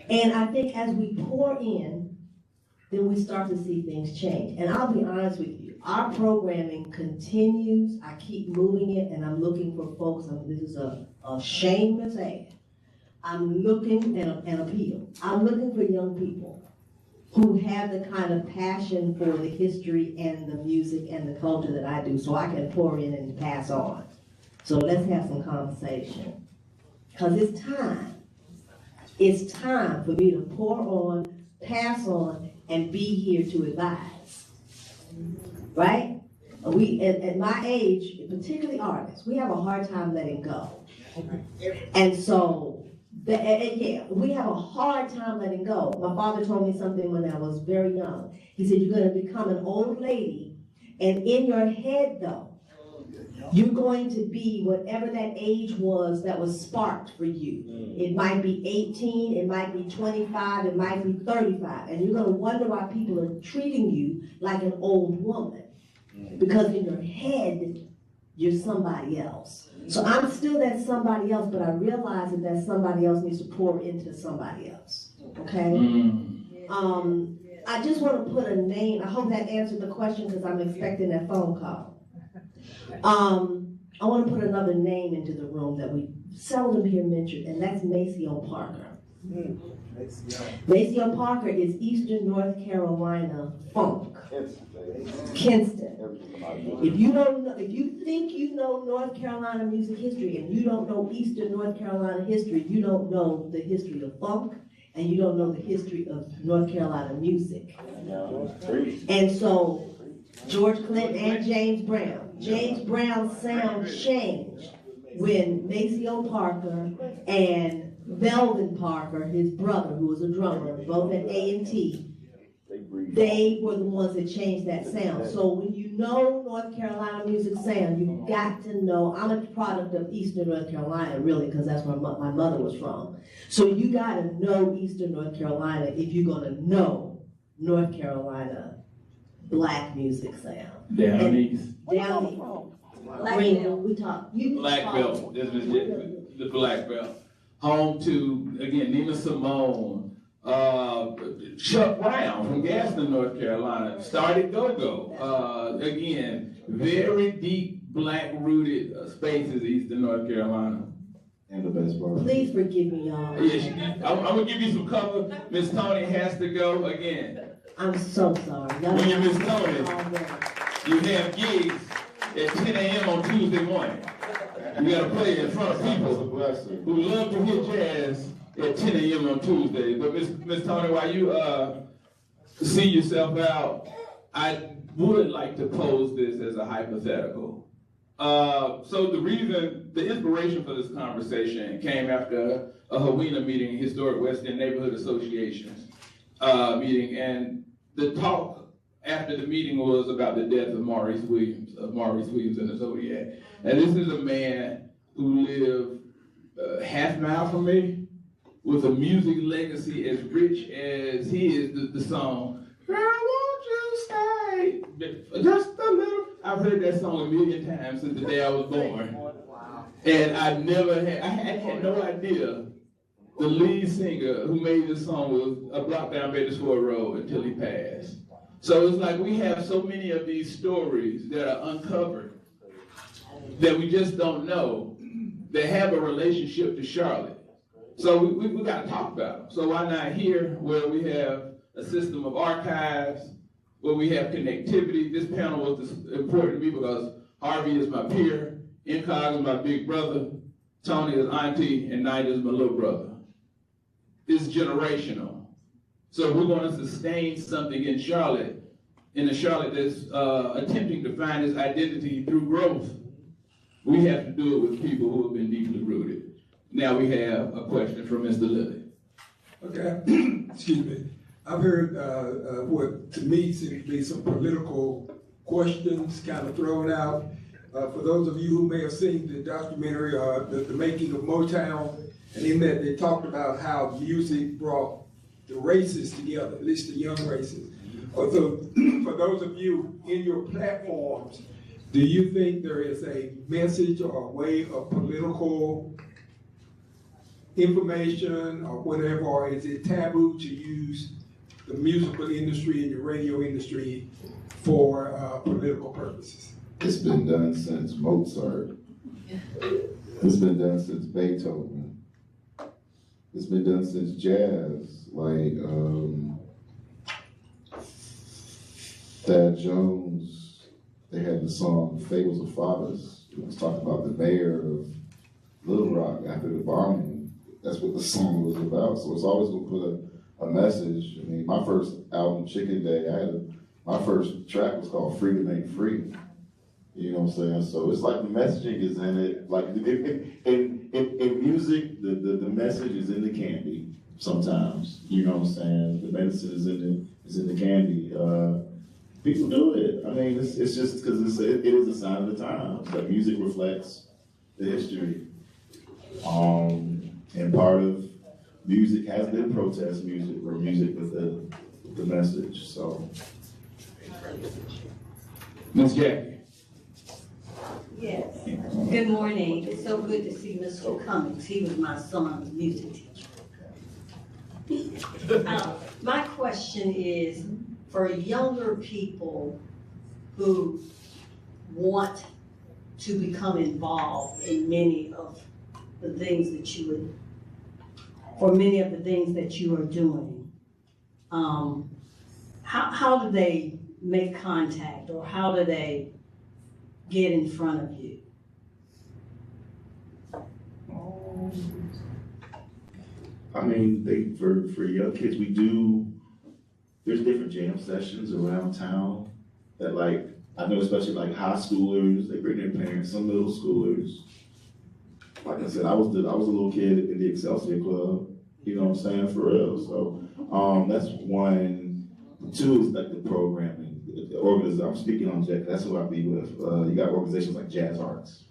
And I think as we pour in, then we start to see things change. And I'll be honest with you, our programming continues. I keep moving it, and I'm looking for folks. This is a shameless ad. I'm looking and appeal. I'm looking for young people who have the kind of passion for the history and the music and the culture that I do, so I can pour in and pass on. So let's have some conversation. Because it's time. It's time for me to pour on, pass on, and be here to advise. Right? We, at my age, particularly artists, we have a hard time letting go. And so, we have a hard time letting go. My father told me something when I was very young. He said, you're going to become an old lady, and in your head, though, you're going to be whatever that age was that was sparked for you. It might be 18, it might be 25, it might be 35, and you're going to wonder why people are treating you like an old woman. Because in your head, you're somebody else. So I'm still that somebody else, but I realize that somebody else needs to pour into somebody else, okay? I just want to put a name. I hope that answered the question because I'm expecting that phone call. I want to put another name into the room that we seldom hear mentioned, and that's Maceo Parker. Maceo Parker is Eastern North Carolina funk. Kinston. If you think you know North Carolina music history and you don't know Eastern North Carolina history, you don't know the history of funk and you don't know the history of North Carolina music. And so George Clinton and James Brown. James Brown's sound changed when Maceo Parker and Melvin Parker, his brother, who was a drummer, both at A&T, they were the ones that changed that sound. So when you know North Carolina music sound, you've got to know, I'm a product of Eastern North Carolina, really, because that's where my mother was from. So you got to know Eastern North Carolina if you're going to know North Carolina black music sound. Down east. Down east. Greenville, we talk. Black Belt. This was the Black Belt. Home to, again, Nina Simone, Chuck Brown from Gaston, North Carolina, started Go-Go. Again, very deep black-rooted spaces, Eastern North Carolina. And the best part. Please forgive me, y'all. Yeah, I'm gonna give you some cover. Miss Tony has to go again. I'm so sorry. Y'all When you know Miss I'm Tony, already. you have gigs at 10 a.m. on Tuesday morning. You gotta play in front of people who love to hear jazz at 10 a.m. on Tuesday. But Miss Tony, while you see yourself out, I would like to pose this as a hypothetical. So the inspiration for this conversation came after a HAWINA meeting, Historic West End Neighborhood Associations meeting, and the talk after the meeting was about the death of Maurice Williams and the Zodiac. And this is a man who lived half mile from me with a music legacy as rich as he is. The song, "Girl, won't you stay just a little." I've heard that song a million times since the day I was born. And I had no idea the lead singer who made this song was a block down Beatty-Ford Road until he passed. So it's like we have so many of these stories that are uncovered that we just don't know that have a relationship to Charlotte. So we got to talk about them. So why not here, where we have a system of archives, where we have connectivity? This panel was important to me because Harvey is my peer, Incog is my big brother, Tony is auntie, and Knight is my little brother. It's generational. So if we're going to sustain something in Charlotte that's attempting to find its identity through growth, we have to do it with people who have been deeply rooted. Now we have a question from Mr. Lilly. Okay, excuse me. I've heard what to me seems to be some political questions kind of thrown out. For those of you who may have seen the documentary, the Making of Motown, and in that they talked about how music brought the races together, at least the young races. So for those of you in your platforms, do you think there is a message or a way of political information or whatever, or is it taboo to use the musical industry and the radio industry for political purposes? It's been done since Mozart. It's been done since Beethoven. It's been done since jazz, like Thad Jones. They had the song "Fables of Fathers." It was talking about the mayor of Little Rock after the bombing. That's what the song was about. So it's always going to put a message. I mean, my first album, Chicken Day, my first track was called "Freedom Ain't Free." You know what I'm saying? So it's like the messaging is in it. Like in music, the message is in the candy sometimes. You know what I'm saying? The medicine is in the candy. People do it. I mean, it's just because it is a sign of the times. That music reflects the history. And part of music has been protest music or music with the message. So, Ms. Jackie. Yes. Good morning. It's so good to see Mr. Cummings. He was my son's music teacher. My question is, for younger people who want to become involved in many of the things that you are doing, how do they make contact, or how do they get in front of you? I mean, for young kids, there's different jam sessions around town that, like, I know especially like high schoolers, they bring their parents, some middle schoolers. Like I said, I was a little kid in the Excelsior Club, you know what I'm saying, for real. So that's one. Two is like the programming. The organization, I'm speaking on Jack, that's who I be with. You got organizations like Jazz Arts,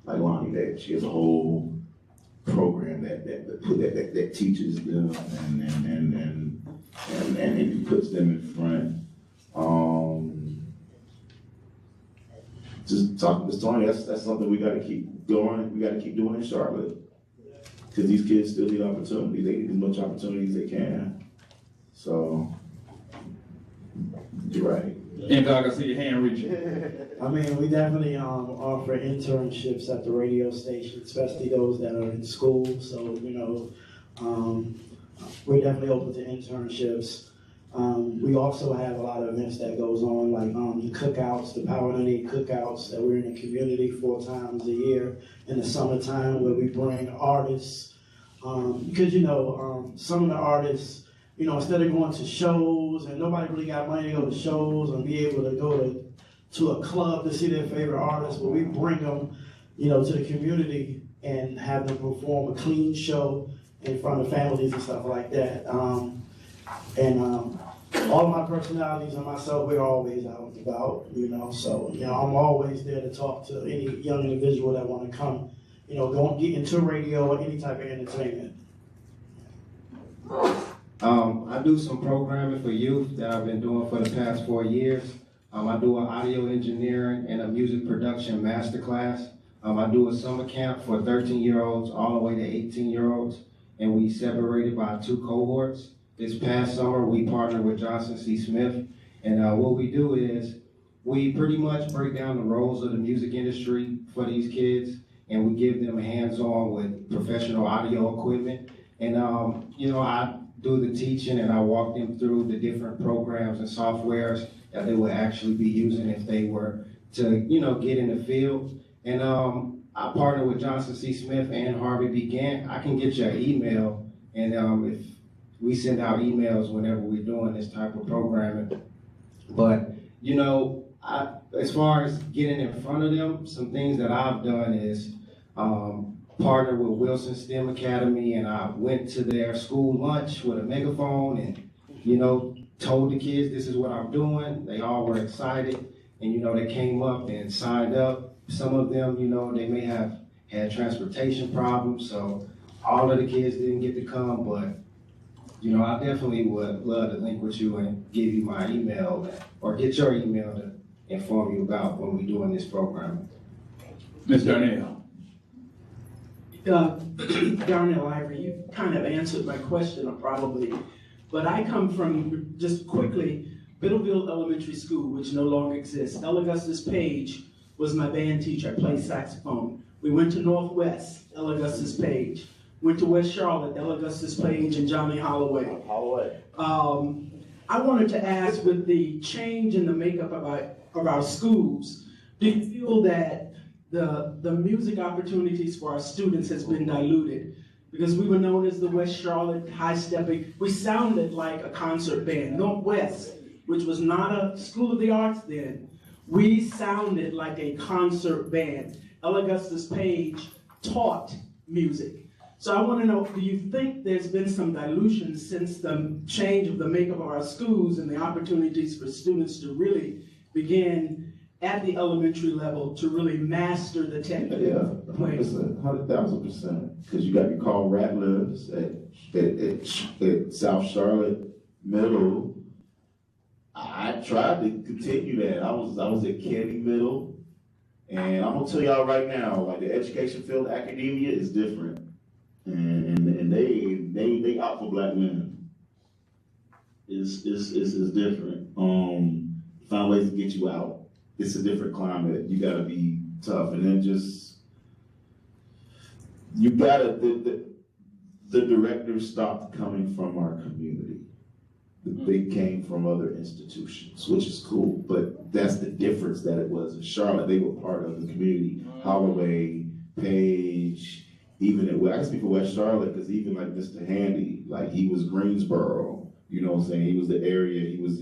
like Lonnie Day. She has a whole program that teaches them and puts them in front. Just talking to Tony, that's something we got to keep going. We got to keep doing in Charlotte, because these kids still need opportunity. They need as much opportunity as they can. So you're right. Incog, I see your hand reaching. I mean, we definitely offer internships at the radio station, especially those that are in school. So, you know, we're definitely open to internships. We also have a lot of events that goes on, like the cookouts, the Power 98 cookouts that we're in the community 4 times a year in the summertime, where we bring artists. Because, you know, some of the artists, you know, instead of going to shows, and nobody really got money to go to shows and be able to go to a club to see their favorite artists, but we bring them, you know, to the community and have them perform a clean show in front of families and stuff like that. All of my personalities and myself, we're always out and about, you know, so, you know, I'm always there to talk to any young individual that want to come, you know, go and get into radio or any type of entertainment. I do some programming for youth that I've been doing for the past 4 years. I do an audio engineering and a music production masterclass. I do a summer camp for 13-year-olds all the way to 18-year-olds, and we separated by 2 cohorts. This past summer, we partnered with Johnson C. Smith, and what we do is we pretty much break down the roles of the music industry for these kids, and we give them hands-on with professional audio equipment. And, you know, I do the teaching and I walk them through the different programs and softwares that they would actually be using if they were to, you know, get in the field. And I partner with Johnson C. Smith and Harvey B. Gantt. I can get your email, and if we send out emails whenever we're doing this type of programming. But, you know, as far as getting in front of them, some things that I've done is partnered with Wilson STEM Academy, and I went to their school lunch with a megaphone and, you know, told the kids this is what I'm doing. They all were excited, and, you know, they came up and signed up. Some of them, you know, they may have had transportation problems, so all of the kids didn't get to come, but, you know, I definitely would love to link with you and give you my email or get your email to inform you about when we're doing this program. Ms. Darnell. Darnell Ivory, you kind of answered my question probably, but I come from, just quickly, Biddleville Elementary School, which no longer exists. Ella Augustus Page was my band teacher. I played saxophone. We went to Northwest, Ella Augustus Page. Went to West Charlotte, Ella Augustus Page and Johnny Holloway. I wanted to ask, with the change in the makeup of our schools, do you feel that the music opportunities for our students has been diluted? Because we were known as the West Charlotte High Stepping. We sounded like a concert band. Northwest, which was not a school of the arts then, we sounded like a concert band. Ella Augustus Page taught music. So I want to know, do you think there's been some dilution since the change of the makeup of our schools and the opportunities for students to really begin at the elementary level to really master the technique? Yeah, 100%, 100,000%. Because you got your Carl Ratliffs at South Charlotte Middle. I tried to continue that. I was at Kenny Middle, and I'm gonna tell y'all right now, like the education field, academia is different. And they out for black men. It's different. Find ways to get you out. It's a different climate. You gotta be tough, and then just you gotta. The directors stopped coming from our community. They came from other institutions, which is cool. But that's the difference that it was in Charlotte. They were part of the community. Holloway, Page. Even I can speak for West Charlotte, because even like Mr. Handy, like he was Greensboro, you know what I'm saying? He was the area, he was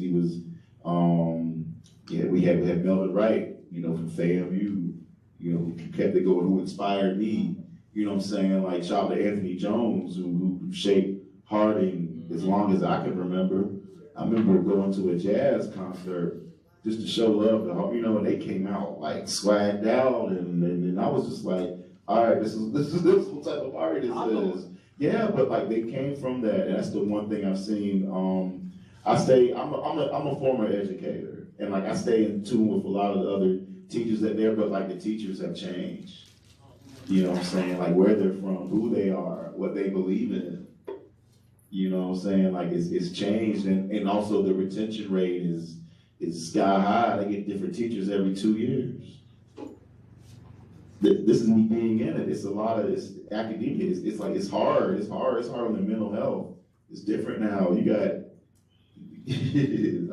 we had Melvin Wright, you know, from FAMU, you know, who kept it going, who inspired me, you know what I'm saying? Like shout out to Anthony Jones, who shaped Harding as long as I can remember. I remember going to a jazz concert just to show love to, you know, and they came out like swagged out, and I was just like, all right, this is what type of party this is. Yeah, but like they came from that, and that's the one thing I've seen. I'm a former educator, and like I stay in tune with a lot of the other teachers that there, but like the teachers have changed. You know what I'm saying? Like where they're from, who they are, what they believe in. You know what I'm saying? Like it's changed, and also the retention rate is is sky high. They get different teachers every 2 years. This is me being in it. It's a lot of, it's academia. It's like, it's hard on the mental health. It's different now. You got,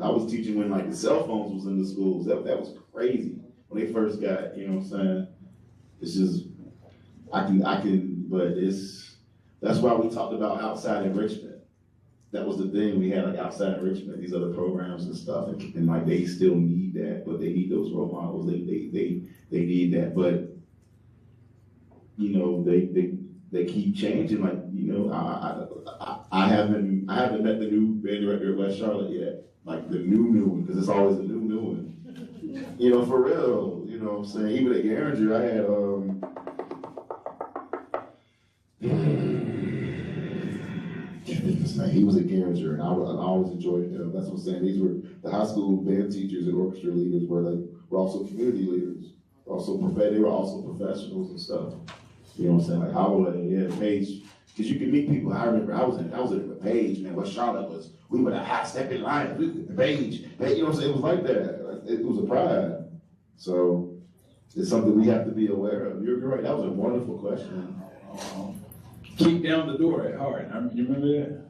I was teaching when like the cell phones was in the schools. That was crazy when they first got, you know what I'm saying? It's just, but that's why we talked about outside enrichment. That was the thing, we had like outside enrichment, these other programs and stuff, and like they still need that, but they need those role models, they need that, but you know, they keep changing, like, you know, I haven't met the new band director at West Charlotte yet, like the new one, because it's always a new one. You know, for real, you know what I'm saying? Even at Garinger, I had, he was at Garinger, and I always enjoyed him. That's what I'm saying. These were the high school band teachers and orchestra leaders were also community leaders. They were also professionals and stuff. You know what I'm saying? Like Holloway, yeah, Page. Because you can meet people. I remember I was at Page, man. West Charlotte we were the hot stepping line. Page, you know what I'm saying? It was like that. It was a pride. So it's something we have to be aware of. You're right. That was a wonderful question. Kick down the door at Hardin. You remember that?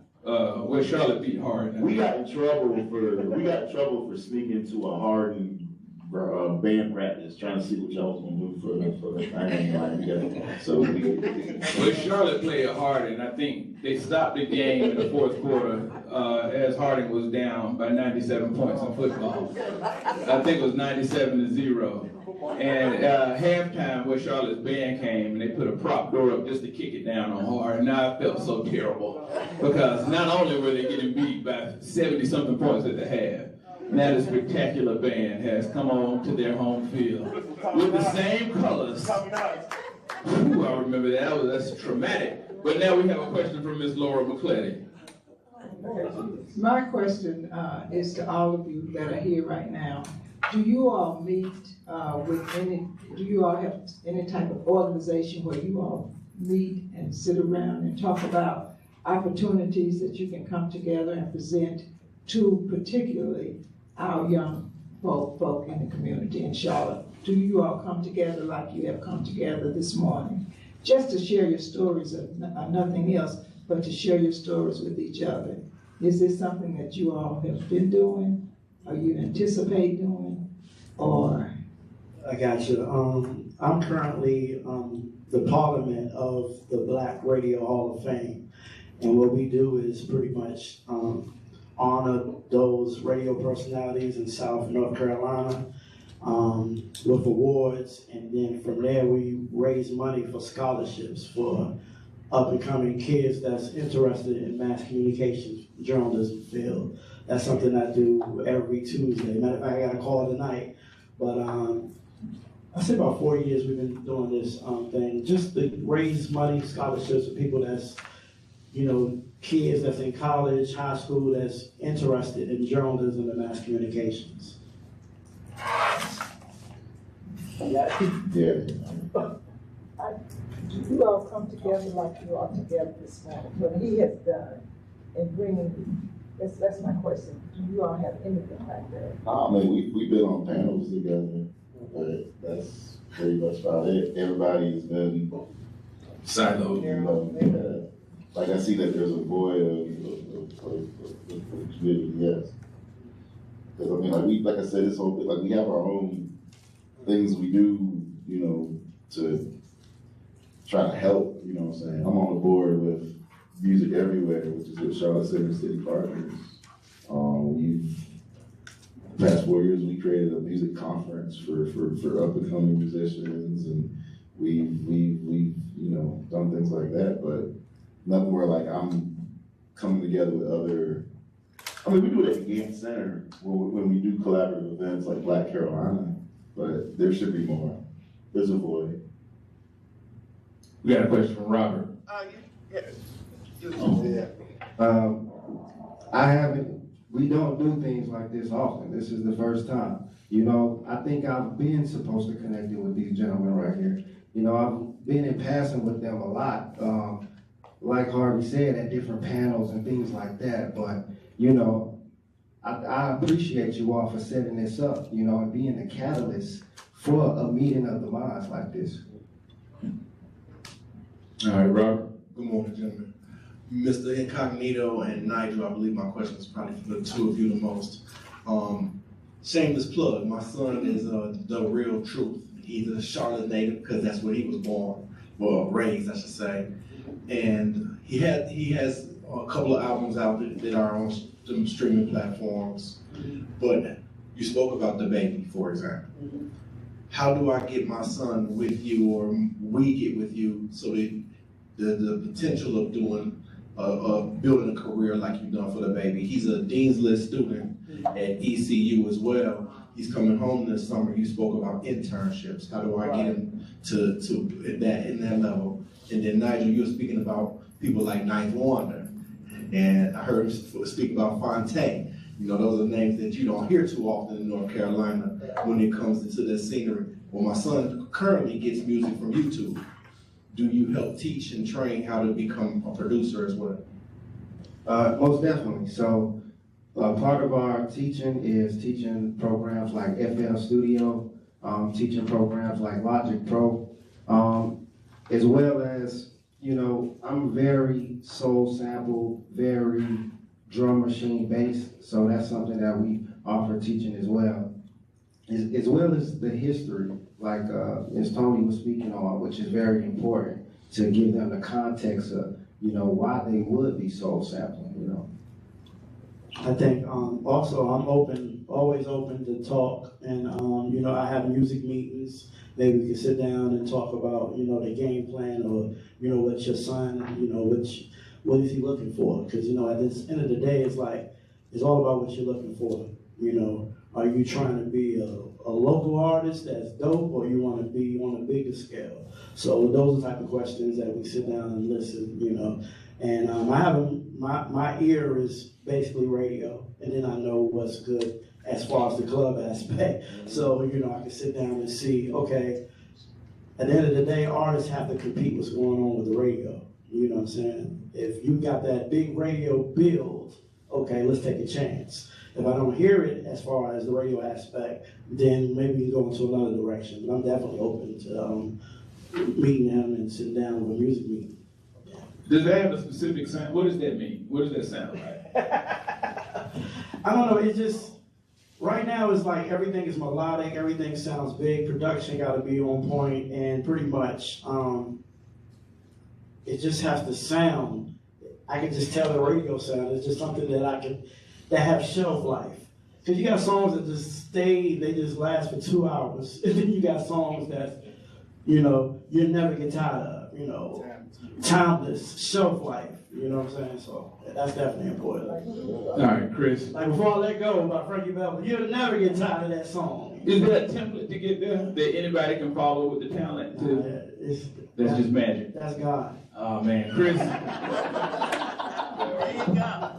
West Charlotte beat Hardin. We got in trouble for sneaking to a Hardin band practice, trying to see what y'all was gonna do for the thing. So West Charlotte played Hardin. I think they stopped the game in the fourth quarter as Hardin was down by 97 points in football. I think it was 97-0. And halftime, West Charlotte's band came and they put a prop door up just to kick it down on Hardin. Now I felt so terrible because not only were they getting beat by 70-something points at the half, now the spectacular band has come on to their home field with the same colors. Ooh, I remember that. That's traumatic. But now we have a question from Ms. Laura McCletty. My question is to all of you that are here right now. Do you all meet do you all have any type of organization where you all meet and sit around and talk about opportunities that you can come together and present to particularly our young folk in the community in Charlotte? Do you all come together like you have come together this morning? Just to share your stories of nothing else, but to share your stories with each other. Is this something that you all have been doing, or you anticipate doing, or? I got you. I'm currently the parliament of the Black Radio Hall of Fame. And what we do is pretty much honor those radio personalities in South and North Carolina with awards. And then from there, we raise money for scholarships for up-and-coming kids that's interested in mass communications, journalism field. That's something I do every Tuesday. Matter of fact, I got a call tonight. But I say about 4 years we've been doing this thing, just to raise money, scholarships for people that's, you know, kids that's in college, high school, that's interested in journalism and mass communications. Yeah. Do you all come together like you are together this morning? What he has done in bringing, that's my question. Do you all have anything like that? I mean, we've been on panels together, but that's pretty much about it. Everybody's been siloed. You know, like I see that there's a void of community, yes. Because I mean, like I said, it's whole, like we have our own things we do, you know, to try to help, you know what I'm saying? I'm on the board with Music Everywhere, which is with Charlotte Center City Partners. The past 4 years, we created a music conference for up-and-coming musicians, and we've you know, done things like that, but nothing where like I'm coming together with other, I mean, we do it at the Gantt Center when we do collaborative events like Black Carolina, but there should be more. There's a void. We got a question from Robert. We don't do things like this often. This is the first time. You know, I think I've been supposed to connect with these gentlemen right here. You know, I've been in passing with them a lot. Like Harvey said, at different panels and things like that. But, you know, I appreciate you all for setting this up, you know, and being the catalyst for a meeting of the minds like this. All right, Robert. Good morning, gentlemen. Mr. Incognito and Nigel, I believe my question is probably for the two of you the most. Shameless plug, my son is the real truth. He's a Charlotte native because that's where he was born, well, raised, I should say. And he has a couple of albums out that are on some streaming platforms. But you spoke about the baby, for example. How do I get my son with you, or we get with you, so that the potential of doing building a career like you've done for the baby? He's a Dean's List student at ECU as well. He's coming home this summer. You spoke about internships. How do I get him to in that level? And then Nigel, you were speaking about people like Ninth Wonder, and I heard him speak about Fontaine. You know, those are names that you don't hear too often in North Carolina when it comes into the scenery. Well, my son currently gets music from YouTube. Do you help teach and train how to become a producer as well? Most definitely. So part of our teaching is teaching programs like FL Studio, teaching programs like Logic Pro, as well as, you know, I'm very soul sample, very drum machine based, so that's something that we offer teaching as well. As well as the history, like Ms. Tony was speaking on, which is very important to give them the context of, you know, why they would be soul sampling, you know. I think also I'm always open to talk, and you know, I have music meetings. Maybe we can sit down and talk about, you know, the game plan, or, you know, what your son, you know, what is he looking for? Because, you know, at the end of the day, it's like, it's all about what you're looking for. You know, are you trying to be a local artist that's dope, or you want to be on a bigger scale? So those are the type of questions that we sit down and listen, you know. And I have my ear is basically radio, and then I know what's good as far as the club aspect. So, you know, I can sit down and see, okay, at the end of the day, artists have to compete what's going on with the radio. You know what I'm saying? If you got that big radio build, okay, let's take a chance. If I don't hear it as far as the radio aspect, then maybe you go into another direction. But I'm definitely open to meeting him and sitting down with a music meeting. Does that have a specific sound? What does that mean? What does that sound like? I don't know, it's just, right now it's like everything is melodic, everything sounds big, production gotta be on point, and pretty much, it just has to sound. I can just tell the radio sound. It's just something that have shelf life. Cause you got songs that just stay, they just last for 2 hours. And then you got songs that, you know, you never get tired of, you know, timeless, shelf life. You know what I'm saying? So that's definitely important. All right, Chris. Like Before I Let Go by Frankie Beverly, you'll never get tired of that song. Is there a template to get there that anybody can follow with the talent too? That's just magic. That's God. Oh man, Chris. There you go.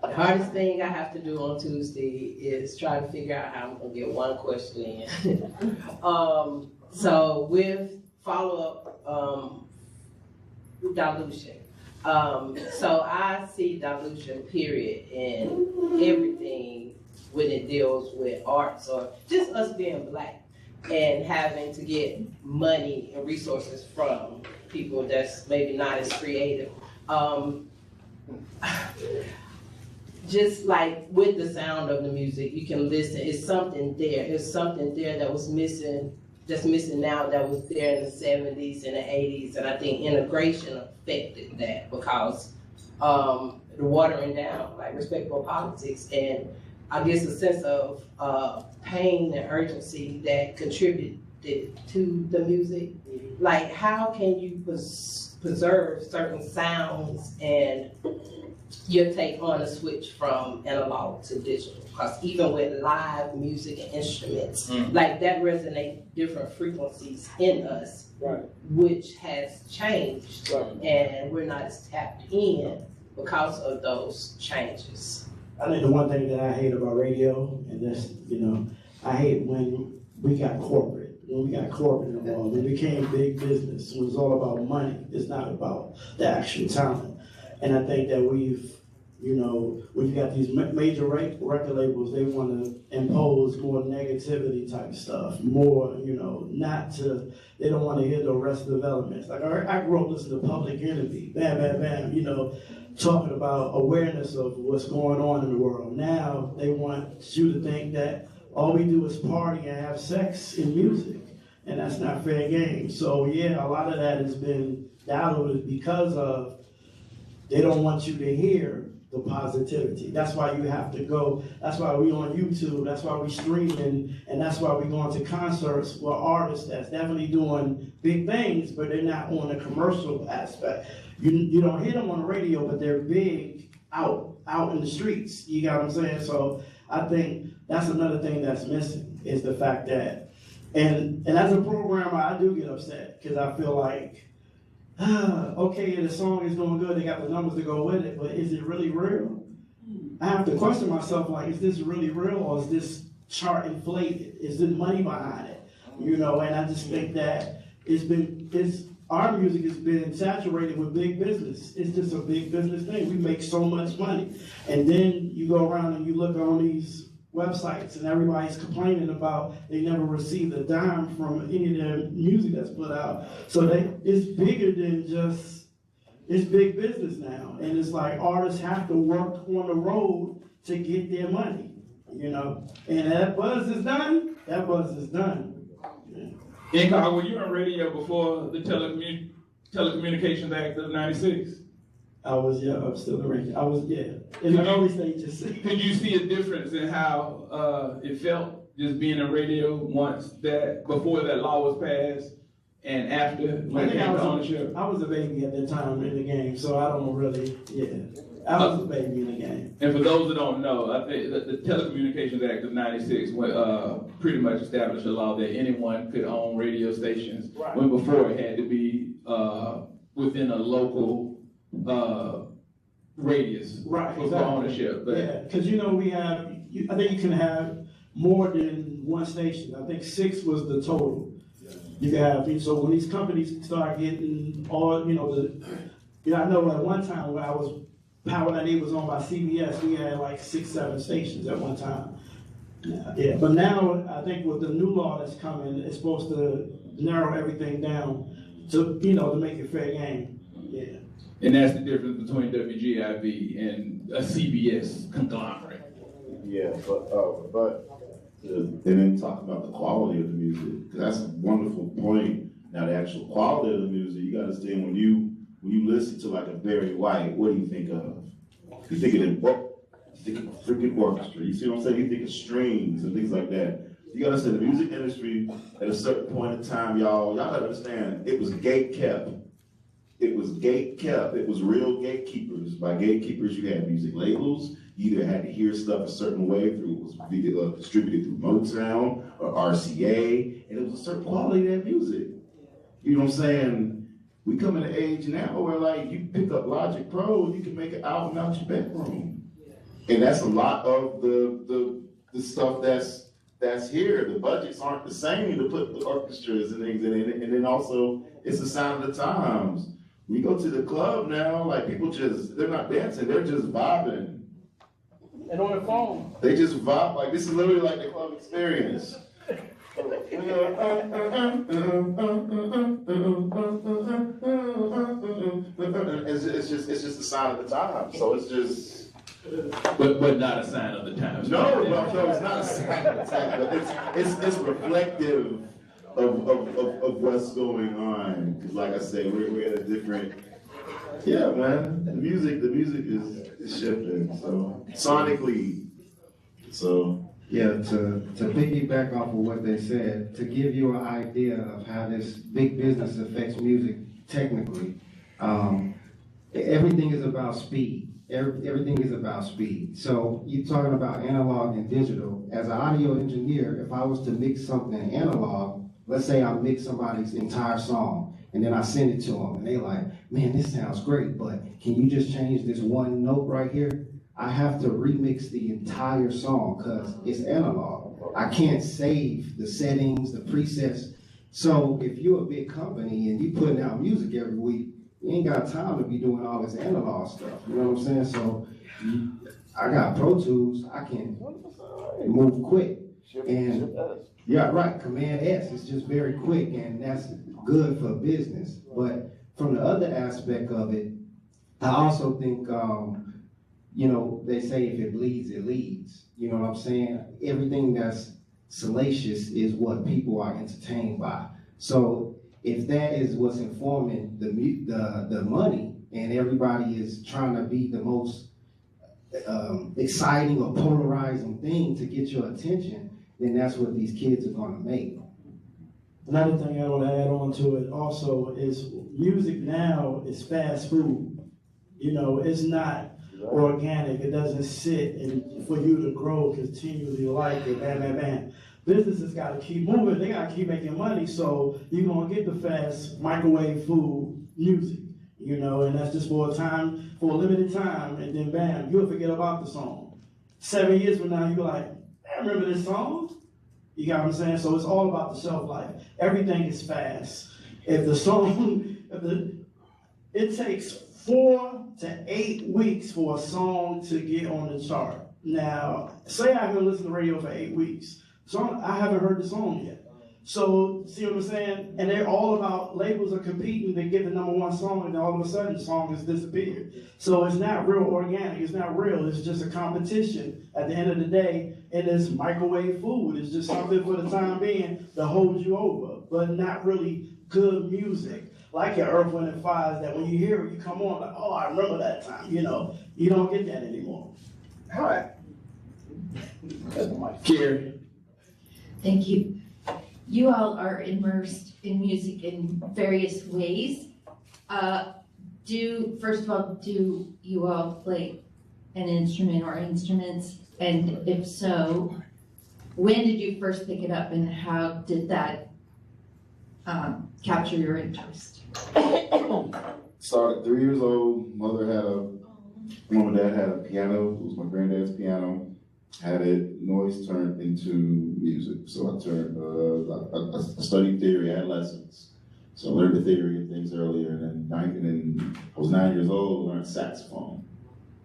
The hardest thing I have to do on Tuesday is try to figure out how I'm gonna get one question in. So with follow-up dilution. So I see dilution, period, in everything when it deals with arts, or just us being black and having to get money and resources from people that's maybe not as creative. Just like with the sound of the music, you can listen, it's something there. It's something there that was missing, that's missing now, that was there in the 70s and the 80s. And I think integration affected that because the watering down, like Respectable Politics, and I guess a sense of pain and urgency that contributed to the music. Like, how can you preserve certain sounds and your take on a switch from analog to digital? Because even with live music and instruments, like that resonate different frequencies in us, which has changed, and we're not as tapped in because of those changes. I think the one thing that I hate about radio, and that's, you know, I hate when we got corporate. When we got corporate involved, it became big business. It was all about money. It's not about the actual talent. And I think that we've You know, when you got these major record labels, they want to impose more negativity type stuff, more, you know, they don't want to hear the Arrested Development. Like I grew up listening to Public Enemy, bam, bam, bam, you know, talking about awareness of what's going on in the world. Now they want you to think that all we do is party and have sex in music, and that's not fair game. So yeah, a lot of that has been downloaded because of they don't want you to hear the positivity. That's why you have to go. That's why we on YouTube. That's why we streaming, and that's why we going to concerts with artists that's definitely doing big things, but they're not on the commercial aspect. You don't hear them on the radio, but they're big out in the streets. You got what I'm saying? So I think that's another thing that's missing is the fact that, and as a programmer, I do get upset because I feel like, okay, the song is doing good, they got the numbers to go with it, but is it really real? I have to question myself, like, is this really real or is this chart inflated? Is there money behind it? You know, and I just think that our music has been saturated with big business. It's just a big business thing. We make so much money. And then you go around and you look on these websites and everybody's complaining about they never received a dime from any of their music that's put out. So it's bigger than just, it's big business now. And it's like artists have to work on the road to get their money, you know. And that buzz is done, that buzz is done. Yeah. Incog, were you on radio before the Telecommunications Act of '96? I was, yeah, I'm still the ranger. I was, yeah, in the early stages. Did you see a difference in how it felt just being on radio before that law was passed and after when it came to ownership? I was a baby at that time in the game, so I don't really, I was a baby in the game. And for those that don't know, I think that the Telecommunications Act of '96 pretty much established a law that anyone could own radio stations, when before it had to be within a local radius for ownership. But yeah, because you know I think you can have more than one station. I think 6 was the total. You can have, so when these companies start getting all, you know, I know at one time when Power 98 was owned by CBS, we had like 6, 7 stations at one time. Yeah, but now I think with the new law that's coming, it's supposed to narrow everything down to, you know, to make it fair game. Yeah. And that's the difference between WGIV and a CBS conglomerate. Yeah, but and then talk about the quality of the music, because that's a wonderful point. Now, the actual quality of the music, you got to understand when you listen to like a Barry White, what do you think of? You think of freaking orchestra. You see what I'm saying? You think of strings and things like that. You got to understand the music industry at a certain point in time, y'all got to understand it was gate kept. It was gate kept. It was real gatekeepers. By gatekeepers, you had music labels. You either had to hear stuff a certain way through, it was distributed through Motown or RCA, and it was a certain quality of that music. You know what I'm saying? We come in an age now where like you pick up Logic Pro, you can make an album out your bedroom. And that's a lot of the stuff that's here. The budgets aren't the same to put the orchestras and things in it. And then also it's the sound of the times. We go to the club now, like people they're not dancing, they're just vibing. And on the phone. They just vibe, like this is literally like the club experience. It's just the sign of the time. So it's just But not a sign of the times. No, it's not a sign of the time. But it's reflective of what's going on. Because like I say, we're at a different. Yeah, man. The music is shifting. So sonically. So yeah, to piggyback off of what they said, to give you an idea of how this big business affects music technically, everything is about speed. Everything is about speed. So you're talking about analog and digital. As an audio engineer, if I was to mix something analog, let's say I mix somebody's entire song, and then I send it to them, and they like, man, this sounds great, but can you just change this one note right here? I have to remix the entire song because it's analog. I can't save the settings, the presets. So if you're a big company and you're putting out music every week, you ain't got time to be doing all this analog stuff. You know what I'm saying? So I got Pro Tools. I can move quick. And yeah, right, Command S is just very quick, and that's good for business. But from the other aspect of it, I also think, you know, they say if it bleeds, it leads. You know what I'm saying? Everything that's salacious is what people are entertained by. So if that is what's informing the money, and everybody is trying to be the most exciting or polarizing thing to get your attention, then that's what these kids are gonna make. Another thing I want to add on to it also is music now is fast food. You know, it's not organic. It doesn't sit and for you to grow continually like it, bam, bam, bam. Businesses got to keep moving. They got to keep making money, so you're going to get the fast microwave food music, you know, and that's just for a time, for a limited time, and then bam, you'll forget about the song. 7 years from now, you'll be like, I remember this song. You got what I'm saying? So it's all about the shelf life. Everything is fast. If the song, it takes 4 to 8 weeks for a song to get on the chart. Now, say I've been listening to radio for 8 weeks. So I haven't heard the song yet. So, see what I'm saying? And they're all about, labels are competing to get the #1 song, and all of a sudden the song has disappeared. So it's not real organic, it's not real, it's just a competition. At the end of the day, it is microwave food. It's just something for the time being to hold you over, but not really good music. Like your Earth, Wind, and Fire, that when you hear it, you come on like, oh, I remember that time. You know, you don't get that anymore. All right. Carrie. Thank you. You all are immersed in music in various ways. First of all, do you all play an instrument or instruments? And if so, when did you first pick it up, and how did that capture your interest? Started 3 years old. Mom and dad had a piano. It was my granddad's piano. Had it noise turned into music. So I studied theory, adolescence. So I learned the theory of things earlier, and then I was 9 years old, learned saxophone.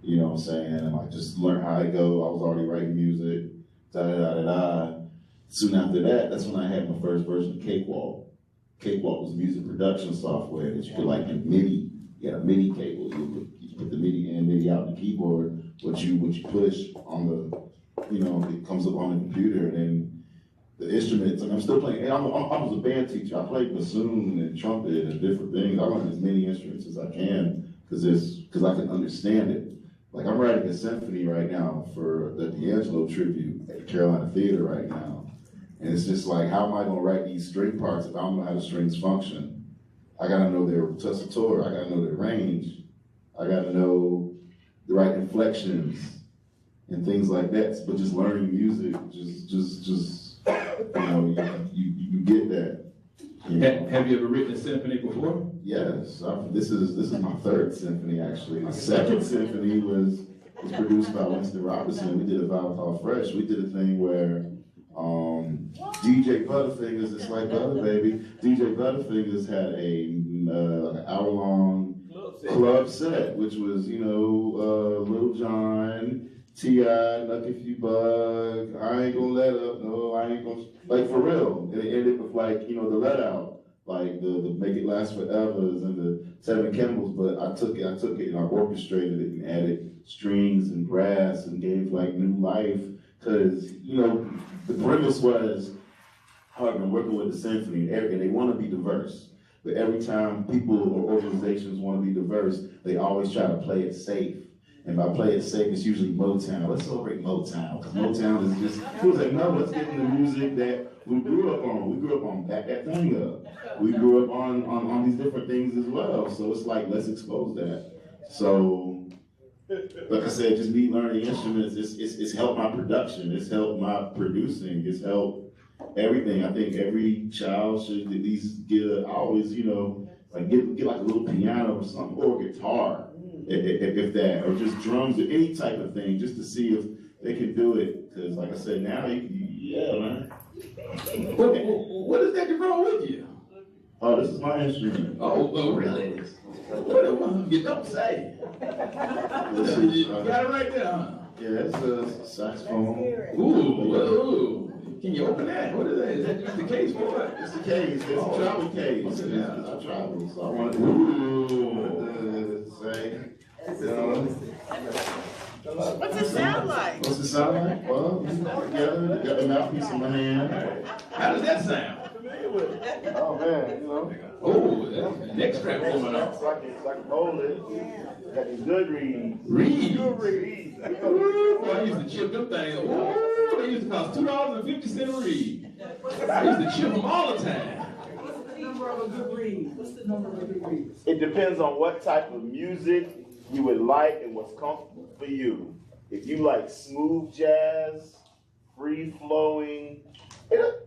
You know what I'm saying? And I just learned how it go. I was already writing music, da-da-da-da-da. Soon after that, that's when I had my first version of Cakewalk. Cakewalk was music production software that you could, like, in MIDI. You had a MIDI cable. You put the MIDI in, MIDI out on the keyboard. What you push on the, you know, it comes up on the computer, and then the instruments. And I'm still playing. I was a band teacher. I played bassoon and trumpet and different things. I learned as many instruments as I can because I can understand it. Like, I'm writing a symphony right now for the D'Angelo tribute at Carolina Theater right now. And it's just like, how am I gonna write these string parts if I don't know how the strings function? I gotta know their tessitura, I gotta know their range, I gotta know the right inflections and things like that. But just learning music, just you know, you get that. You know? Have you ever written a symphony before? Yes, this is my third symphony actually. The second symphony was produced by Winston Robertson. We did a vibe called Fresh. We did a thing where DJ Butterfingers, it's like Butter Baby. DJ Butterfingers had an hour-long club set, which was, you know, Lil Jon, T.I., Nuck If You Bug, I Ain't Gonna Let Up, no, I Ain't Gonna, like, for real. And it ended with, like, you know, the Let Out, like the Make It Last Forevers and the Seven Chemicals, but I took it and I orchestrated it and added strings and brass and gave, like, new life, because, you know, the premise was, I've been working with the symphony, and they want to be diverse. But every time people or organizations want to be diverse, they always try to play it safe. And by play it safe, it's usually Motown. Let's celebrate Motown, because Motown is just, it was like, no, let's get the music that we grew up on. We grew up on Back That Thing Up. We grew up on these different things as well. So it's like, let's expose that. So, like I said, just me learning instruments, it's helped my production, it's helped my producing, it's helped everything. I think every child should at least get always, you know, like get like a little piano or something, or guitar, if that, or just drums or any type of thing, just to see if they can do it. Because like I said, now, yeah, man. What is that wrong with you? Oh, this is my instrument. Oh, really? You don't say. You got it right there, huh? Yeah, it's a saxophone. Ooh. Can you open that? What is that? Is that just the case for it? It's the case. It's a travel case. Yeah, it's a travel. So I wanted to say, What's it sound like? What's it sound like? Well, we put together, got the mouthpiece in my hand. How does that sound? Oh man, you know. Oh, that's the next strap coming up. It's like a hold it. Got these good reeds. Reeds? Good reeds. Ooh, I used to chip them things. Ooh, they used to cost $2.50 a reed. I used to chip them all the time. What's the number of a good read? What's the number of a good read? It depends on what type of music you would like and what's comfortable for you. If you like smooth jazz, free flowing,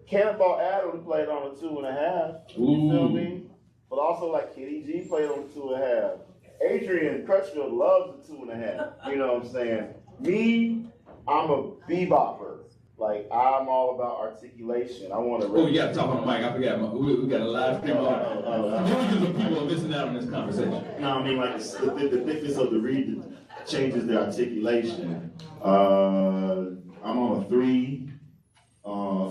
Cannonball Adderley played on a 2.5. You feel me? But also like Kenny G played on a 2.5. Adrian Crutchfield loves the 2.5. You know what I'm saying? Me, I'm a bebopper. Like, I'm all about articulation. I want to. Oh, you got to talk on the mic. I forgot. We got a live stream on. Millions of people are missing out on this conversation. No, I mean, like, the thickness of the reed changes the articulation. I'm on a 3,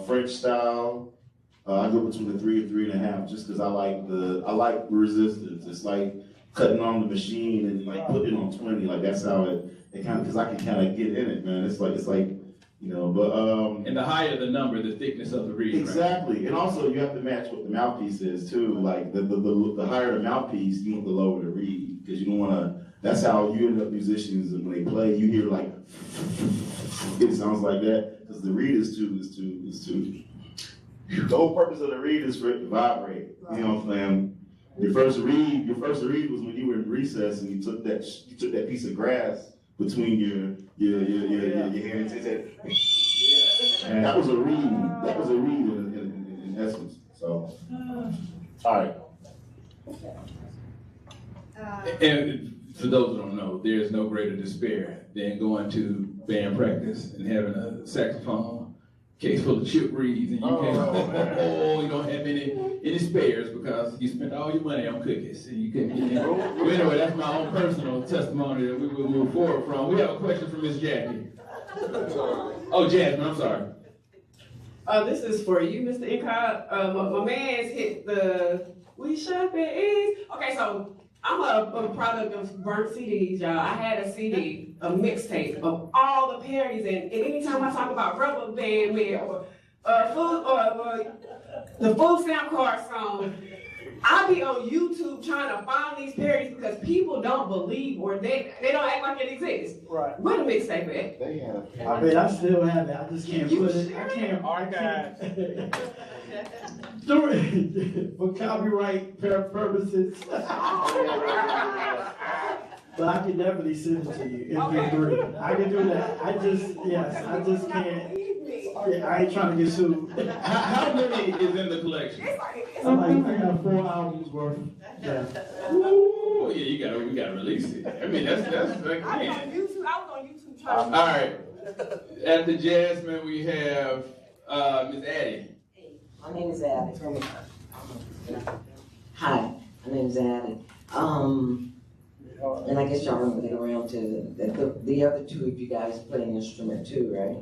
French style. I go between the 3 and 3.5 just because I like resistance. It's like cutting on the machine and like putting it on 20. Like that's how it kind of, because I can kind of get in it, man. It's like, you know, but and the higher the number, the thickness of the reed. Exactly, right? And also you have to match what the mouthpiece is too. Like the higher the mouthpiece, you want the lower the reed because you don't want to. That's how you end up musicians and when they play, you hear like it sounds like that because the reed is too. The whole purpose of the reed is for it to vibrate. You know what I'm saying? Your first reed was when you were in recess and you took that piece of grass between your hands and said, and that was a reed. That was a reed in essence. So, all right. And for those who don't know, there is no greater despair than going to band practice and having a saxophone case full of chip reeds, and you you don't have any spares because you spent all your money on cookies, and you couldn't get in. Well, anyway, that's my own personal testimony that we will move forward from. We have a question from Miss Jackie. Oh, Jasmine, I'm sorry. This is for you, Mr. Incog. My man's hit the We Shop at Ease. Okay, so I'm a product of burnt CDs, y'all. I had a CD, a mixtape of all the parodies, and anytime I talk about Rubber Band Man or the Full Sound Card song, I be on YouTube trying to find these parodies because people don't believe or they don't act like it exists. Right. Where the mixtape at? They have. I bet I still have it. I just can't put it. I can't. For copyright purposes. But I can definitely send it to you. MP3. I can do that. I just can't. I ain't trying to get sued. How many is in the collection? I got 4 albums worth. Yeah. Ooh, yeah, we gotta release it. I mean, that's I was on YouTube trying to. all right. After Jasmine, we have Miss Addie. My name is Addie. Hi, my name is Addie. And I guess y'all remember they around to the other two of you guys play an instrument too, right?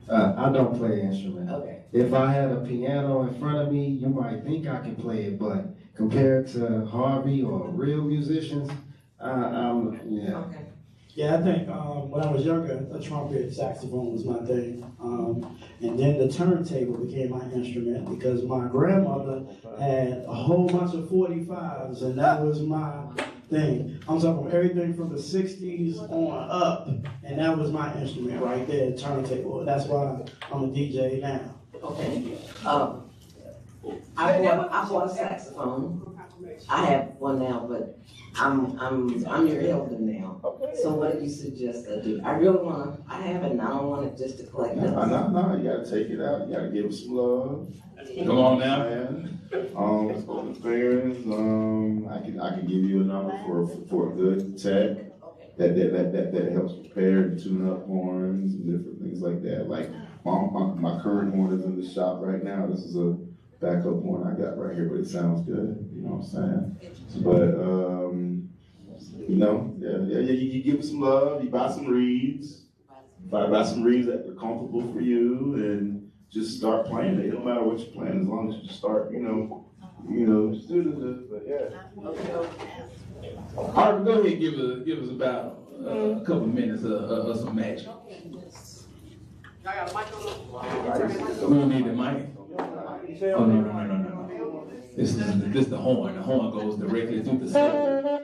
I don't play an instrument. Okay. If I had a piano in front of me, you might think I can play it, but compared to Harvey or real musicians, yeah. Okay. Yeah, I think when I was younger, a trumpet, saxophone was my thing. And then the turntable became my instrument because my grandmother had a whole bunch of 45s, and that was my thing. I'm talking everything from the 60s on up, and that was my instrument right there, turntable. That's why I'm a DJ now. Okay. I bought a saxophone. I have one now, but I'm your elder now. So what do you suggest I do? I really wanna. I have it, and I don't want it just to collect dust. No, you gotta take it out. You gotta give it some love. Come on now. I can give you a number for a good tech that helps prepare and tune up horns and different things like that. Like my current horn is in the shop right now. This is a backup one I got right here, but it sounds good. You know what I'm saying? But you know, you give it some love. You buy some reeds. Buy some reeds that are comfortable for you, and just start playing it. It don't matter what you're playing, as long as you just start, just do this. But yeah. Harvey, go ahead and give us about a couple minutes of some magic. Y'all got a mic on? We don't need the mic. Oh, no. This is the horn. The horn goes directly through the center.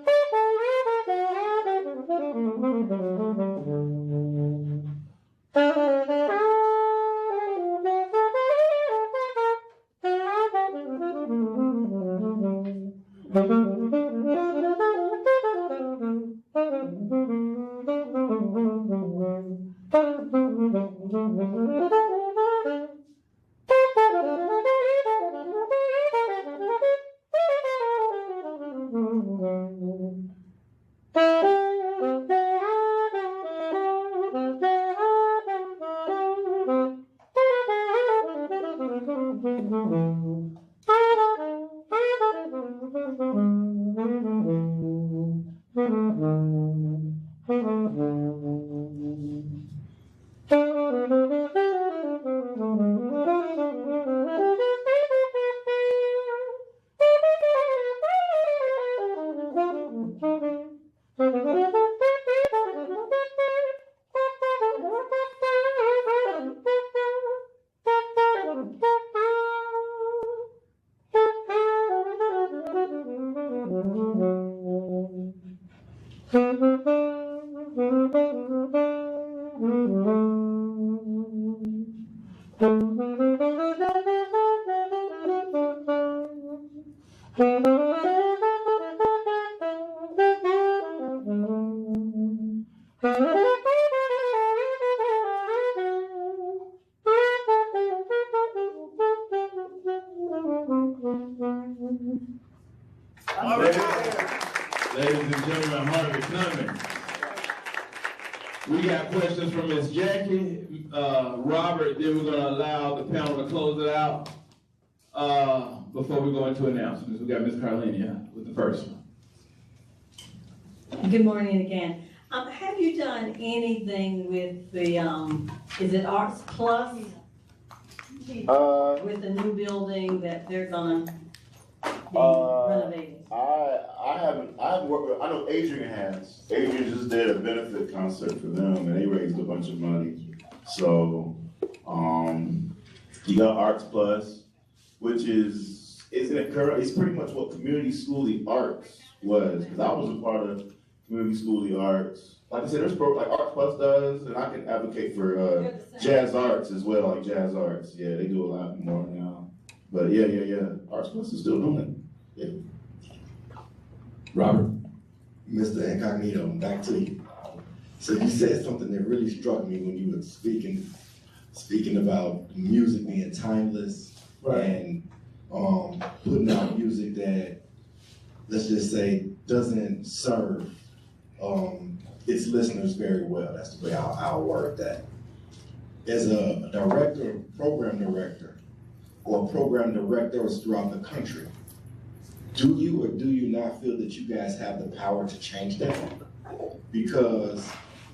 Ladies and gentlemen, Harvey Cummings. We got questions from Miss Jackie, Robert, then we're gonna allow the panel to close it out. Before we go into announcements, we got Miss Carlenia with the first one. Good morning again. Have you done anything with the, is it Arts Plus? With the new building that they're gonna be renovating? I haven't worked with, I know Adrian has. Adrian just did a benefit concert for them, and they raised a bunch of money. So, you got Arts Plus, which it's pretty much what Community School of the Arts was, because I was a part of Community School of the Arts. Like I said, there's like Arts Plus does, and I can advocate for Jazz Arts as well, like Jazz Arts. Yeah, they do a lot more now. But yeah. Arts Plus is still doing it. Yeah. Robert? Mr. Incognito, back to you. So you said something that really struck me when you were speaking about music being timeless, right, and putting out music that, let's just say, doesn't serve its listeners very well. That's the way I'll word that. As a director, program director, or program directors throughout the country, do you or do you not feel that you guys have the power to change that? Because,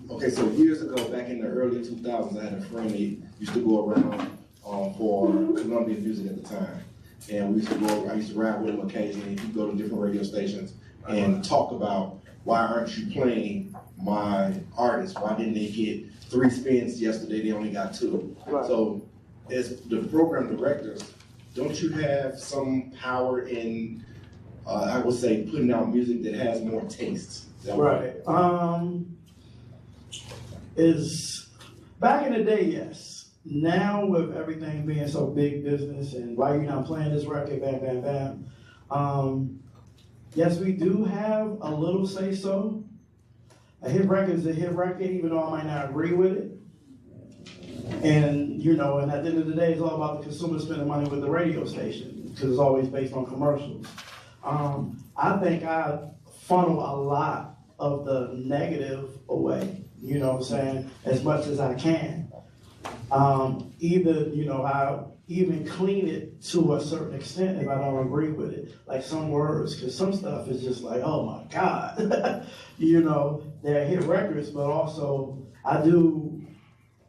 okay, so years ago, back in the early 2000s, I had a friend that used to go around for Columbia Music at the time. And I used to ride with him occasionally. He'd go to different radio stations and talk about, why aren't you playing my artists? Why didn't they get 3 spins yesterday? They only got 2. Right. So as the program directors, don't you have some power in, I would say, putting out music that has more taste? Right. Back in the day, yes. Now with everything being so big business and why you're not playing this record, bam, bam, bam. Yes, we do have a little say so. A hit record is a hit record, even though I might not agree with it. And and at the end of the day, it's all about the consumer spending money with the radio station, because it's always based on commercials. I think I funnel a lot of the negative away, as much as I can. Either, I even clean it to a certain extent if I don't agree with it. Like some words, because some stuff is just like, oh my God. They're hit records, but also I do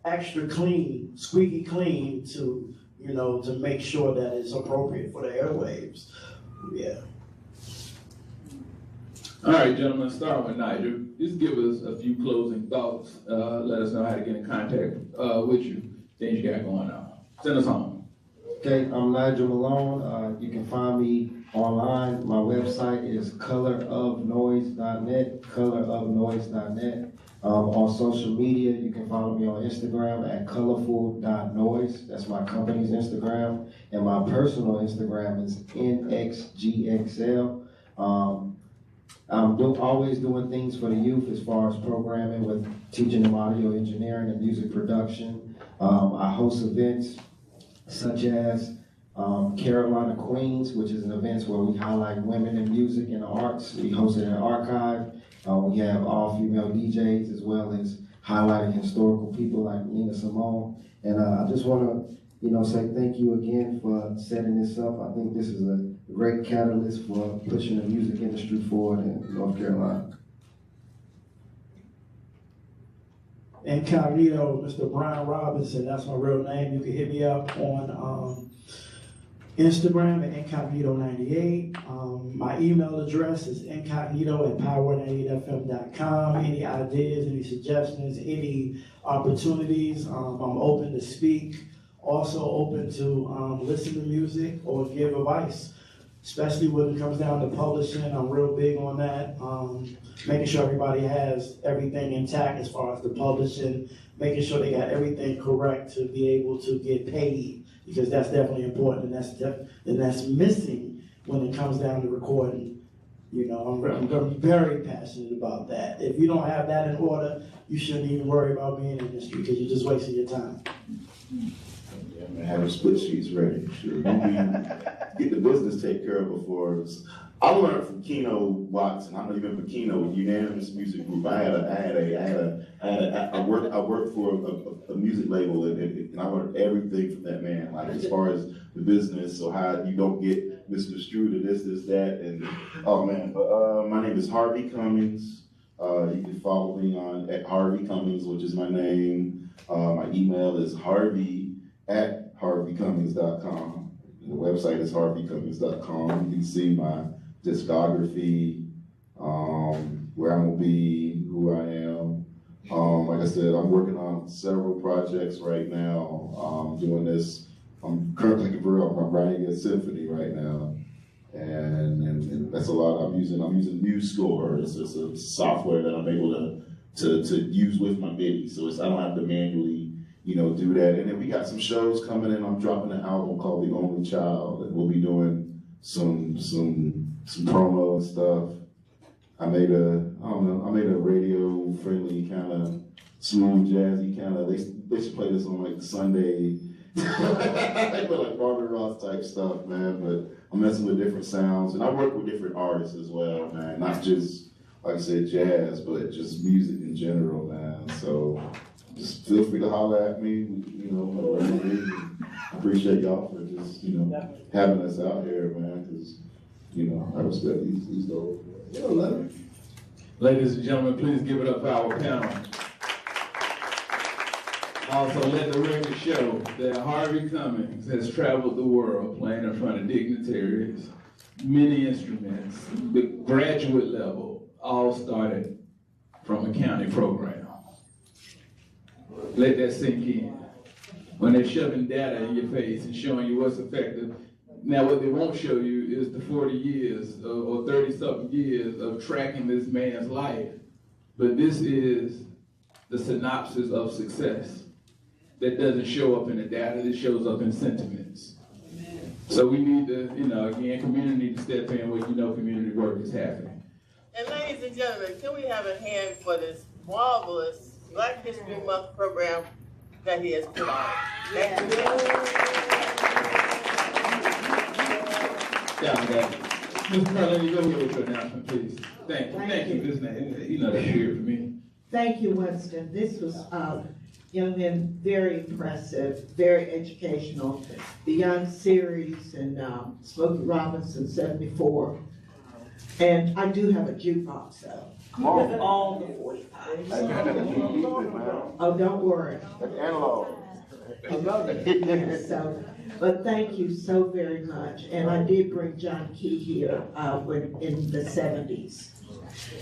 extra clean, squeaky clean to, to make sure that it's appropriate for the airwaves. Yeah. All right, gentlemen, start with Nigel. Just give us a few closing thoughts. Let us know how to get in contact with you, things you got going on. Send us home. Okay, I'm Nigel Malone. You can find me online. My website is colorofnoise.net, colorofnoise.net. On social media, you can follow me on Instagram at colorful.noise. That's my company's Instagram. And my personal Instagram is NXGXL. I'm always doing things for the youth as far as programming with teaching them audio engineering and music production. I host events such as Carolina Queens, which is an event where we highlight women in music and the arts. We host it in an archive. We have all-female DJs as well as highlighting historical people like Nina Simone. And I just want to, say thank you again for setting this up. I think this is a great catalyst for pushing the music industry forward in North Carolina. Incognito, Mr. Brian Robinson, that's my real name. You can hit me up on Instagram at Incognito98. My email address is incognito@power98fm.com. Any ideas, any suggestions, any opportunities, I'm open to speak. Also open to listen to music or give advice, especially when it comes down to publishing. I'm real big on that. Making sure everybody has everything intact as far as the publishing, making sure they got everything correct to be able to get paid, because that's definitely important, and that's missing when it comes down to recording. I'm very passionate about that. If you don't have that in order, you shouldn't even worry about being in the industry, because you're just wasting your time. Yeah, man, have your split sheets ready. Sure. Get the business taken care of before. I learned from Keno Watson. I know you've been for Keno, Unanimous Music Group. I worked for a music label, and I learned everything from that man. Like as far as the business, so how you don't get misconstrued to this, that, and oh man. But my name is Harvey Cummings. You can follow me on at Harvey Cummings, which is my name. My email is harvey@harveycummings.com. The website is harveycummings.com. You can see my discography, where I'm gonna be, who I am. Like I said, I'm working on several projects right now. Doing this. I'm currently I'm writing a symphony right now, and that's a lot. I'm using MuseScore. It's a software that I'm able to use with my MIDI, so I don't have to manually do that. And then we got some shows coming in. I'm dropping an album called The Only Child, and we'll be doing some promo and stuff. I made a radio friendly kind of smooth jazzy kind of. They should play this on like the Sunday. They put like Barbara Ross type stuff, man. But I'm messing with different sounds, and I work with different artists as well, man. Not just like I said jazz, but just music in general, man. So just feel free to holler at me. I appreciate y'all for just having us out here, man. Because I respect these dogs. Ladies and gentlemen, please give it up for our panel. Also, let the record show that Harvey Cummings has traveled the world playing in front of dignitaries, many instruments, the graduate level, all started from a county program. Let that sink in. When they're shoving data in your face and showing you what's effective, now what they won't show you is the 40 years or 30-something years of tracking this man's life. But this is the synopsis of success that doesn't show up in the data, it shows up in sentiments. So we need to, again, community need to step in where community work is happening. And ladies and gentlemen, can we have a hand for this marvelous Black History Month program that he has put on? Thank you. Mr. Carlin, you go here with your announcement, please. Thank you. This name, that's weird for me. Thank you, Winston. This was young men, very impressive, very educational. The Young Series and Smokey Robinson 74. And I do have a jukebox though. With all the 45s. Oh, don't worry. That's analog. Yeah, so, but thank you so very much. And I did bring John Key here in the 70s.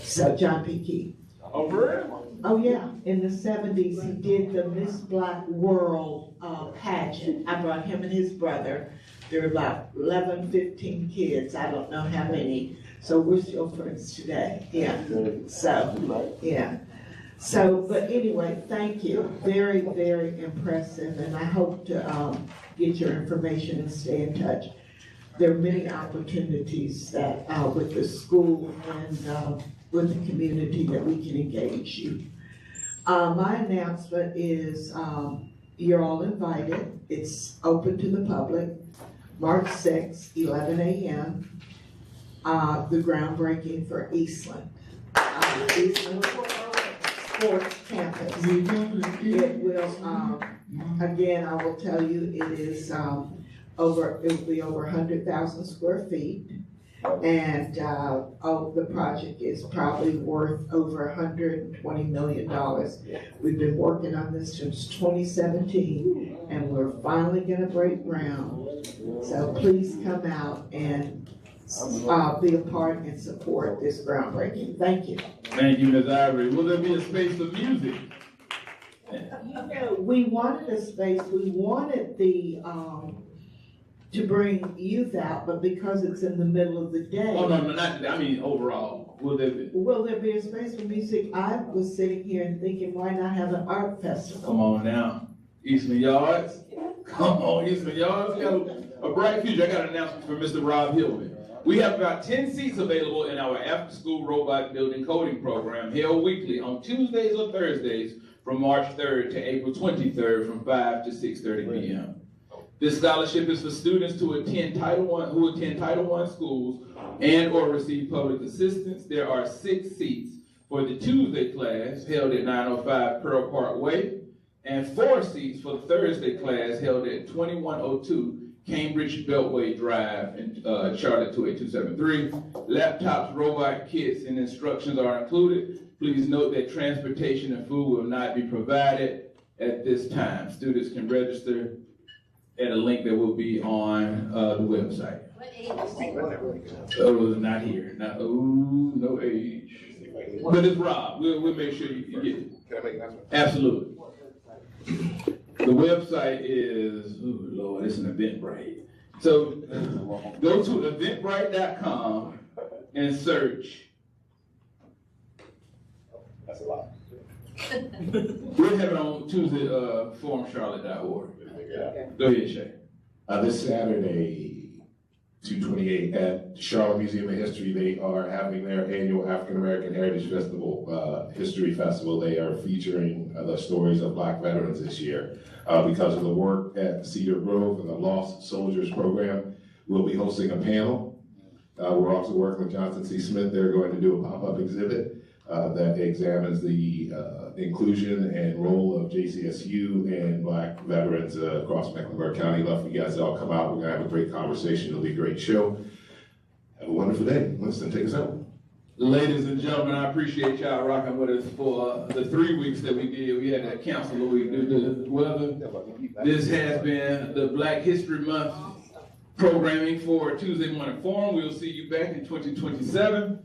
So John P. Key. Oh, really? Oh, yeah. In the 70s, he did the Miss Black World pageant. I brought him and his brother. There were about 11, 15 kids. I don't know how many. So we're still friends today. Yeah. So, yeah. So, but anyway, thank you. Very, very impressive. And I hope to get your information and stay in touch. There are many opportunities that with the school and with the community that we can engage you. My announcement is you're all invited. It's open to the public. March 6th, 11 a.m. The groundbreaking for Eastland. Eastland Sports Campus. It will, again, I will tell you, it is it will be over 100,000 square feet. And the project is probably worth over $120 million. We've been working on this since 2017, and we're finally going to break ground. So please come out and be a part and support this groundbreaking. Thank you. Thank you, Ms. Ivory. Will there be a space for music? We wanted a space. We wanted the to bring youth out, but because it's in the middle of the day. Oh, no, not today. I mean, overall. Will there be? Will there be a space for music? I was sitting here and thinking, why not have an art festival? Come on now. Eastman Yards. Come on, Eastman Yards. We got a bright future. I got an announcement for Mr. Rob Hillman. We have about 10 seats available in our after-school robot building coding program held weekly on Tuesdays or Thursdays from March 3rd to April 23rd from 5 to 6:30 p.m. This scholarship is for students who attend Title I schools and or receive public assistance. There are 6 seats for the Tuesday class held at 905 Pearl Park Way and 4 seats for the Thursday class held at 2102 Cambridge Beltway Drive in Charlotte 28273. Laptops, robot kits, and instructions are included. Please note that transportation and food will not be provided at this time. Students can register at a link that will be on the website. What age is it? Oh, not here. No age. But it's Rob. We'll make sure you get it. Can I make an announcement? Absolutely. The website is, oh Lord, it's an Eventbrite. So go to eventbrite.com and search. That's a lot. We'll have it on Tuesday, forumcharlotte.org. Go ahead, Shay. This Saturday, 2/28 at the Charlotte Museum of History, they are having their annual African American Heritage Festival, History Festival. They are featuring the stories of Black veterans this year. Because of the work at Cedar Grove and the Lost Soldiers Program, we'll be hosting a panel. We're also working with Johnson C. Smith. They're going to do a pop-up exhibit that examines the inclusion and role of JCSU and Black veterans across Mecklenburg County. Love for you guys to all come out. We're going to have a great conversation. It'll be a great show. Have a wonderful day. Winston, take us out. Ladies and gentlemen, I appreciate y'all rocking with us for the 3 weeks that we did. We had a council week due to the weather. This has been the Black History Month programming for Tuesday Morning Forum. We'll see you back in 2027.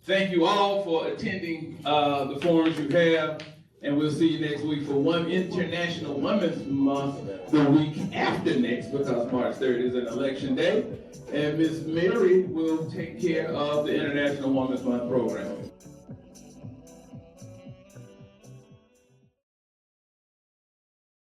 Thank you all for attending the forums you have, and we'll see you next week for One International Women's Month the week after next, because March 3rd is an election day, and Ms. Mary will take care of the International Women's Month program.